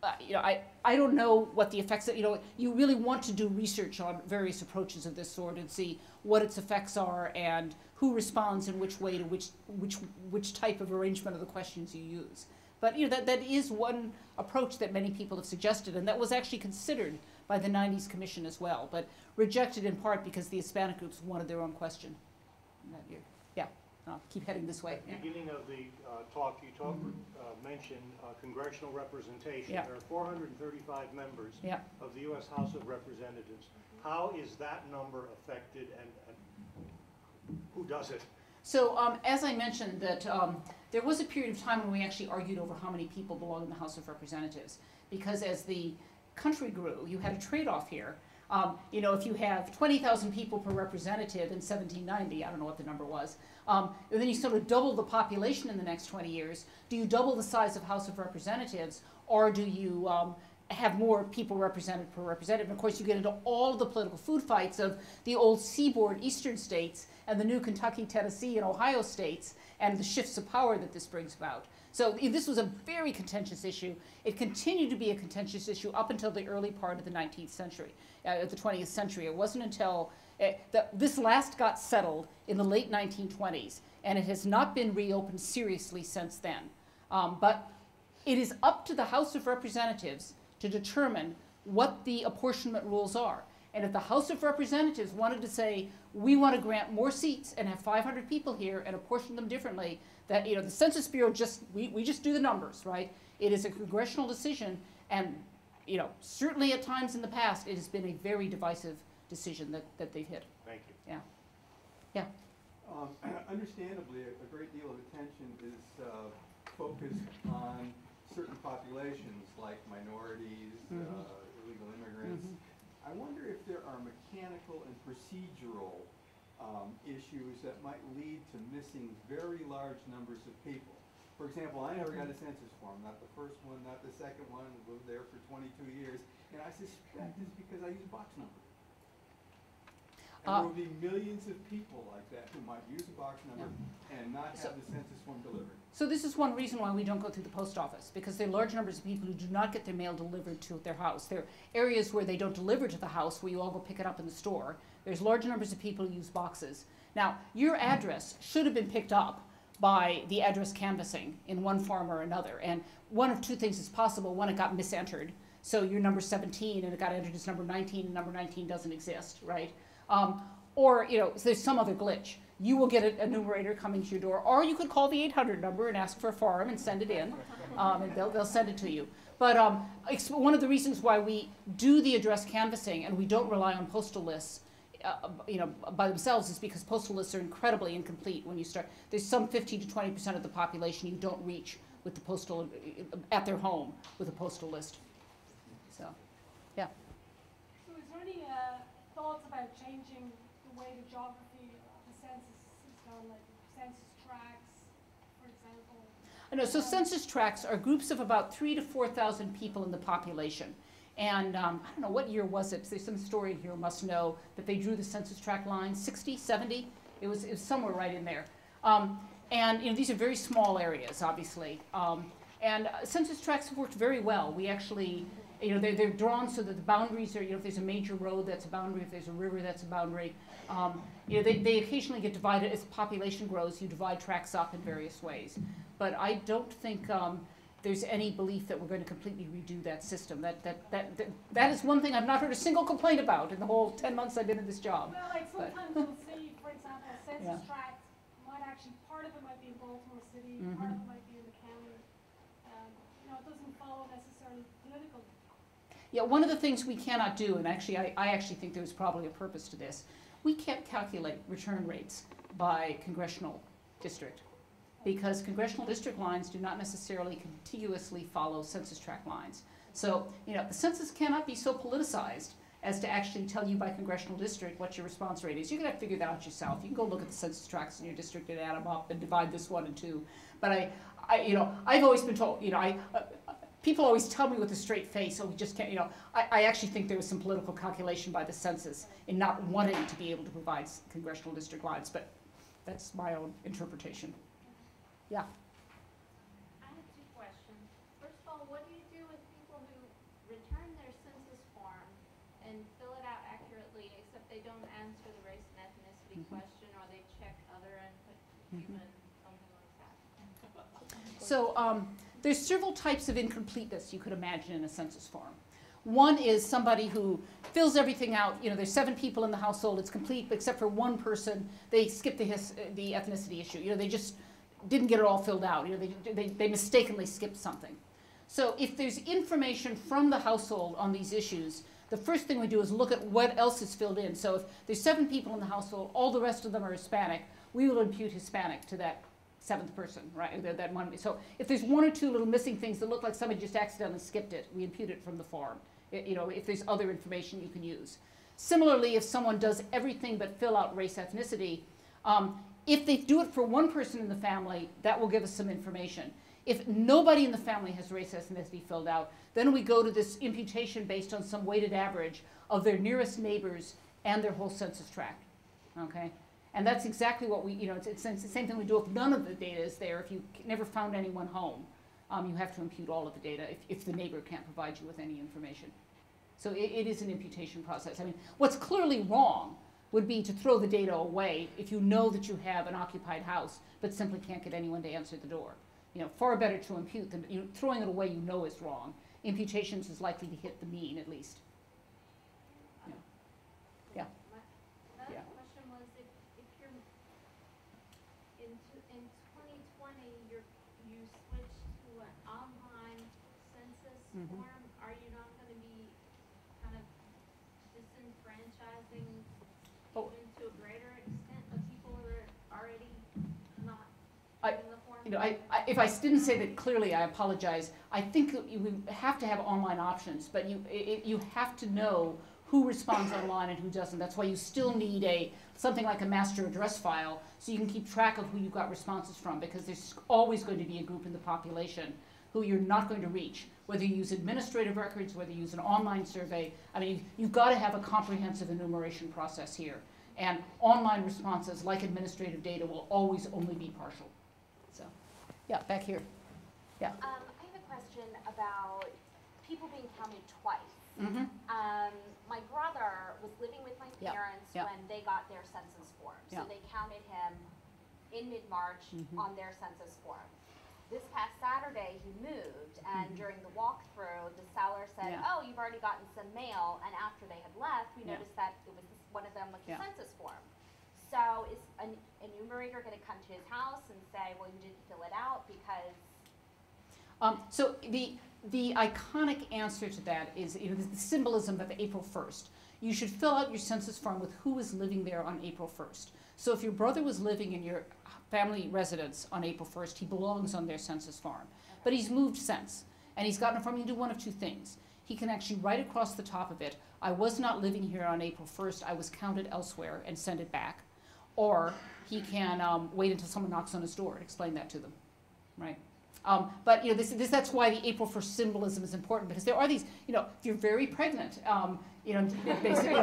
I don't know what the effects, you really want to do research on various approaches of this sort and see what its effects are and who responds in which way to which type of arrangement of the questions you use. But that is one approach that many people have suggested, and that was actually considered by the 90s Commission as well, but rejected in part because the Hispanic groups wanted their own question in that year. Yeah, I'll keep heading this way. At the beginning of the talk, you mentioned congressional representation. Yeah. There are 435 members Yeah. of the U.S. House of Representatives. How is that number affected, and who does it? So as I mentioned, that there was a period of time when we actually argued over how many people belong in the House of Representatives, because as the country grew, you had a trade-off here. If you have 20,000 people per representative in 1790, I don't know what the number was, and then you sort of double the population in the next 20 years, do you double the size of House of Representatives, or do you have more people represented per representative? And of course, you get into all the political food fights of the old seaboard eastern states and the new Kentucky, Tennessee, and Ohio states, and the shifts of power that this brings about. So this was a very contentious issue. It continued to be a contentious issue up until the early part of the 19th century, the 20th century. It wasn't until this last got settled in the late 1920s, and it has not been reopened seriously since then. But it is up to the House of Representatives to determine what the apportionment rules are. And if the House of Representatives wanted to say, we want to grant more seats and have 500 people here and apportion them differently, that the Census Bureau we just do the numbers, right? It is a congressional decision, and certainly at times in the past it has been a very divisive decision that they've hit. Thank you. Yeah. Yeah. Understandably, a great deal of attention is focused on certain populations like minorities, illegal immigrants. I wonder if there are mechanical and procedural issues that might lead to missing very large numbers of people. For example, I never got a census form, not the first one, not the second one, lived there for 22 years, and I suspect it's because I use box number. And there will be millions of people like that who might use a box number and not have the census form delivered. So this is one reason why we don't go through the post office, because there are large numbers of people who do not get their mail delivered to their house. There are areas where they don't deliver to the house, where you all go pick it up in the store. There's large numbers of people who use boxes. Now, your address should have been picked up by the address canvassing in one form or another. And one of two things is possible. One, it got misentered. So you're number 17 and it got entered as number 19, and number 19 doesn't exist, right? Or there's some other glitch. You will get a numerator coming to your door, or you could call the 800 number and ask for a form and send it in, and they'll send it to you. But one of the reasons why we do the address canvassing and we don't rely on postal lists, by themselves, is because postal lists are incredibly incomplete when you start. There's some 15 to 20% of the population you don't reach with the postal at their home with a postal list. So, yeah. So, is there any thoughts about changing the way the geography of the census is done, like census tracts, for example? No, so census tracts are groups of about 3,000 to 4,000 people in the population. And I don't know, what year was it? There's some historian here who must know that they drew the census tract line, 60, 70? It was somewhere right in there. And these are very small areas, obviously. And census tracts have worked very well. We actually, they're drawn so that the boundaries are, if there's a major road, that's a boundary. If there's a river, that's a boundary. They occasionally get divided. As the population grows, you divide tracts up in various ways. But I don't think there's any belief that we're going to completely redo that system. That is one thing I've not heard a single complaint about in the whole 10 months I've been in this job. Well, like sometimes you'll see, for example, a census tract might actually, part of it might be in Baltimore City, part of it might be in the county. It doesn't follow necessarily political. Yeah, one of the things we cannot do, and actually I actually think there's probably a purpose to this, we can't calculate return rates by congressional district, because congressional district lines do not necessarily contiguously follow census tract lines. So, the census cannot be so politicized as to actually tell you by congressional district what your response rate is. You're going to have to figure that out yourself. You can go look at the census tracts in your district and add them up and divide this one and two. But I've always been told, people always tell me with a straight face, oh, we just can't, I actually think there was some political calculation by the census in not wanting to be able to provide congressional district lines, but that's my own interpretation. Yeah. I have two questions. First of all, what do you do with people who and fill it out accurately, except they don't answer the race and ethnicity question, or they check other and put human, something like that. So there's several types of incompleteness you could imagine in a census form. One is somebody who fills everything out. You know, there's 7 people in the household. It's complete, except for one person. They skip the ethnicity issue. You know, they just didn't get it all filled out. You know, they mistakenly skipped something. So if there's information from the household on these issues, the first thing we do is look at what else is filled in. So if there's 7 people in the household, all the rest of them are Hispanic, we will impute Hispanic to that 7th person, right? That one. So if there's 1 or 2 little missing things that look like somebody just accidentally skipped it, we impute it from the form. You know, if there's other information you can use. Similarly, if someone does everything but fill out race ethnicity, if they do it for 1 person in the family, that will give us some information. If nobody in the family has race ethnicity filled out, then we go to this imputation based on some weighted average of their nearest neighbors and their whole census tract, okay? And that's exactly what we, you know, it's the same thing we do if none of the data is there. If you never found anyone home, you have to impute all of the data if the neighbor can't provide you with any information. So it is an imputation process. I mean, what's clearly wrong would be to throw the data away if you know that you have an occupied house but simply can't get anyone to answer the door. You know, far better to impute than throwing it away you know is wrong. Imputations is likely to hit the mean at least. Yeah. My other question was if you're in 2020 you switched to an online census form, are you not going to be kind of disenfranchising even to a greater extent of people who are already not in the form? You know, if I didn't say that clearly, I apologize. I think that you have to have online options, but you have to know who responds online and who doesn't. That's why you still need something like a master address file so you can keep track of who you got responses from, because there's always going to be a group in the population who you're not going to reach, whether you use administrative records, whether you use an online survey. I mean, you've got to have a comprehensive enumeration process here. And online responses, like administrative data, will always only be partial. So, yeah, back here. Yeah. I have a question about people being counted twice. My brother was living with my parents when they got their census form. So they counted him in mid-March on their census form. This past Saturday, he moved, and during the walkthrough, the seller said, oh, you've already gotten some mail, and after they had left, we noticed that it was one of them was the census form. So is an enumerator going to come to his house and say, well, you didn't fill it out because... So the iconic answer to that is, you know, the symbolism of April 1st. You should fill out your census form with who was living there on April 1st. So if your brother was living in your family residence on April 1st, he belongs on their census form. But he's moved since, and he's gotten it from you to do one of 2 things. He can actually write across the top of it, I was not living here on April 1st, I was counted elsewhere, and send it back. Or he can wait until someone knocks on his door and explain that to them, right? But you know, that's why the April 1st symbolism is important, because there are these, you know, if you're very pregnant, you know, basically,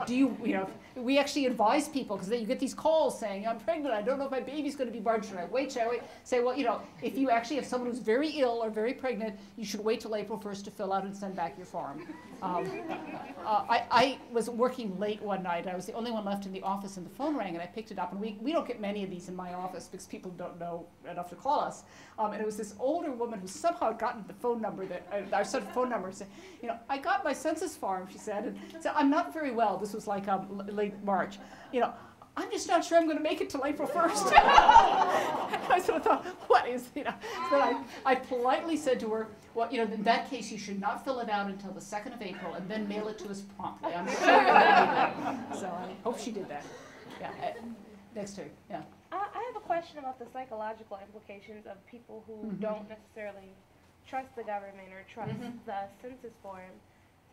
you know, we actually advise people, because you get these calls saying, I'm pregnant, I don't know if my baby's going to be born, should I wait, Say, well, you know, if you actually have someone who's very ill or very pregnant, you should wait till April 1st to fill out and send back your form. I was working late one night, I was the only one left in the office, and the phone rang, and I picked it up, and we don't get many of these in my office, because people don't know enough to call us, and it was this older woman who somehow had gotten the phone number that, our phone number, said, you know, I got my census form, she said, and so I'm not very well, this was like late March, you know, I'm just not sure I'm going to make it till April 1st. I sort of thought, what is, you know, so I politely said to her, well, you know, in that case, you should not fill it out until the 2nd of April and then mail it to us promptly. I'm sure you'll do that. So I hope she did that. Yeah. Next to her. Yeah. I have a question about the psychological implications of people who don't necessarily trust the government or trust the census form.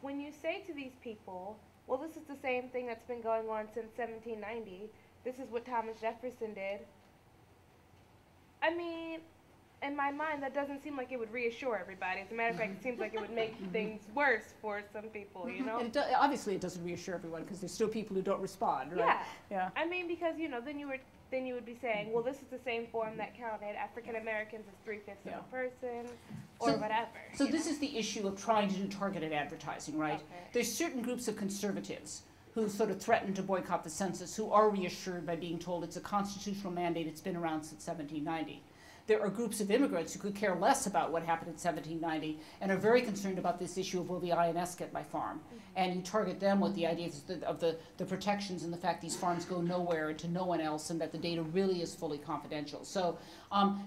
When you say to these people, well, this is the same thing that's been going on since 1790. This is what Thomas Jefferson did. I mean, in my mind, that doesn't seem like it would reassure everybody. As a matter of fact, it seems like it would make things worse for some people, you know? And obviously, it doesn't reassure everyone, because there's still people who don't respond, right? Yeah. I mean, because, you know, then then you would be saying, well, this is the same form that counted African Americans as 3/5 of a person, or whatever. So this is the issue of trying to do targeted advertising, right? Okay. There's certain groups of conservatives who sort of threaten to boycott the census, who are reassured by being told it's a constitutional mandate, it's been around since 1790. There are groups of immigrants who could care less about what happened in 1790 and are very concerned about this issue of will the INS get my farm? And you target them with the idea of the protections and the fact these farms go nowhere and to no one else and that the data really is fully confidential. So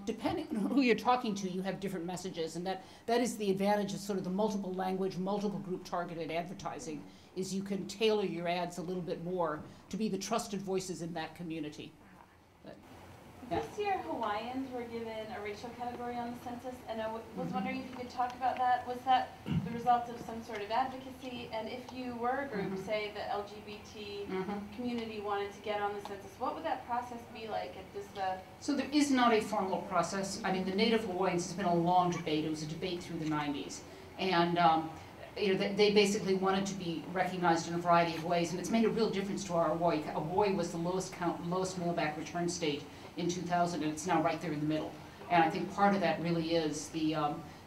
depending on who you're talking to, you have different messages, and that is the advantage of sort of the multiple language, multiple group targeted advertising, is you can tailor your ads a little bit more to be the trusted voices in that community. This year, Hawaiians were given a racial category on the census, and I was wondering if you could talk about that. Was that the result of some sort of advocacy? And if you were a group, say the LGBT community wanted to get on the census, what would that process be like? So there is not a formal process. I mean, the Native Hawaiians has been a long debate. It was a debate through the 90s. And you know, they basically wanted to be recognized in a variety of ways, and it's made a real difference to our Hawaii. Hawaii was the lowest mail-back return state in 2000, and it's now right there in the middle. And I think part of that really is the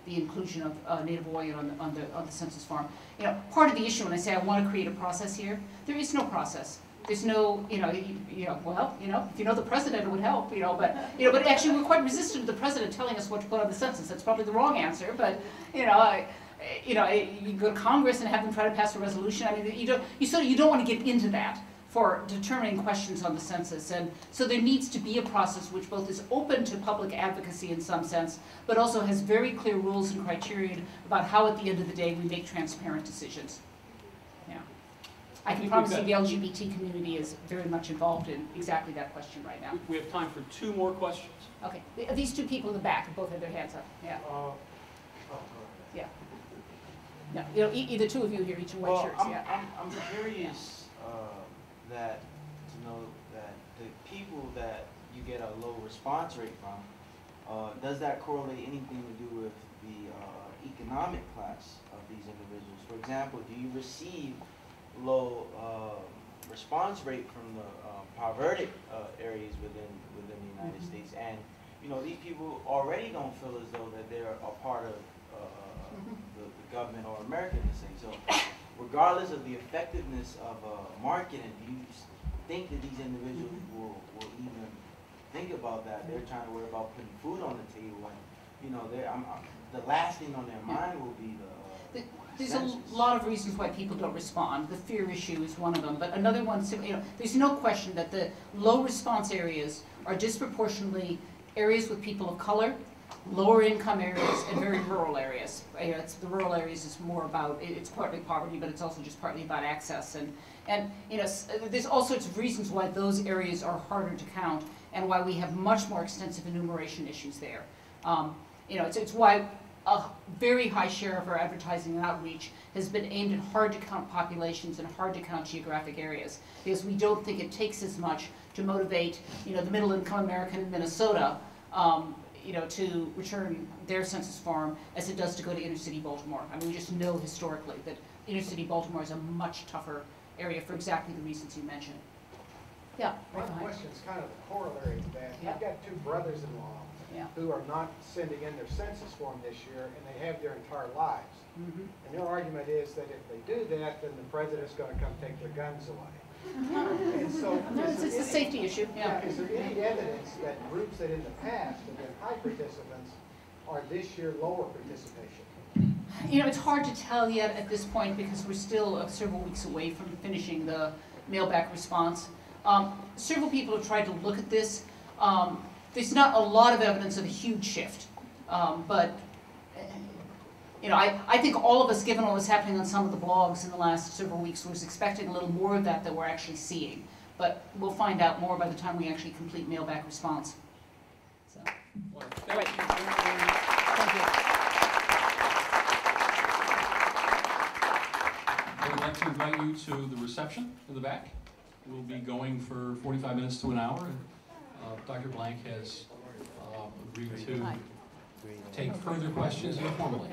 inclusion of Native Hawaiian on the census form. You know, part of the issue when I say I want to create a process here, there is no process. There's no, well, if you know the president, it would help, but actually we're quite resistant to the president telling us what to put on the census. That's probably the wrong answer, but, you go to Congress and have them try to pass a resolution. I mean, you don't want to get into that for determining questions on the census. And so there needs to be a process which both is open to public advocacy in some sense, but also has very clear rules and criteria about how at the end of the day we make transparent decisions. Yeah. I can promise you the LGBT community is very much involved in exactly that question right now. We have time for 2 more questions. Okay, these 2 people in the back both have their hands up. Yeah. Yeah. No, either 2 of you here, each in white shirts. I'm curious to know that the people that you get a low response rate from, does that correlate anything to do with the economic class of these individuals? For example, do you receive low response rate from the poverty areas within the United States? And these people already don't feel as though that they're a part of the government or America in this thing. So regardless of the effectiveness of marketing, do you think that these individuals will even think about that? They're trying to worry about putting food on the table, and the last thing on their mind will be the There's census. a lot of reasons why people don't respond. The fear issue is one of them, but another one, there's no question that the low response areas are disproportionately areas with people of color, lower income areas, and very rural areas. The rural areas is more about, it's partly poverty, but it's also just partly about access. And there's all sorts of reasons why those areas are harder to count and why we have much more extensive enumeration issues there. It's why a very high share of our advertising and outreach has been aimed at hard to count populations and hard to count geographic areas, because we don't think it takes as much to motivate, the middle income American in Minnesota, to return their census form as it does to go to inner city Baltimore. I mean, we just know historically that inner city Baltimore is a much tougher area for exactly the reasons you mentioned. Yeah. My question's kind of a corollary to that. Yeah. I've got 2 brothers-in-law who are not sending in their census form this year, and they have their entire lives. And their argument is that if they do that, then the president's going to come take their guns away. And so, it's a safety issue. Yeah. Is there any evidence that groups that in the past have been high participants are this year lower participation? It's hard to tell yet at this point because we're still several weeks away from finishing the mail-back response. Several people have tried to look at this. There's not a lot of evidence of a huge shift, but I think all of us, given what was happening on some of the blogs in the last several weeks, was expecting a little more of that than we're actually seeing. But we'll find out more by the time we actually complete mail-back response. So. Well, All right. Thank you. I would like to invite you to the reception in the back. We'll be going for 45 minutes to an hour. Dr. Blank has agreed to take further questions informally.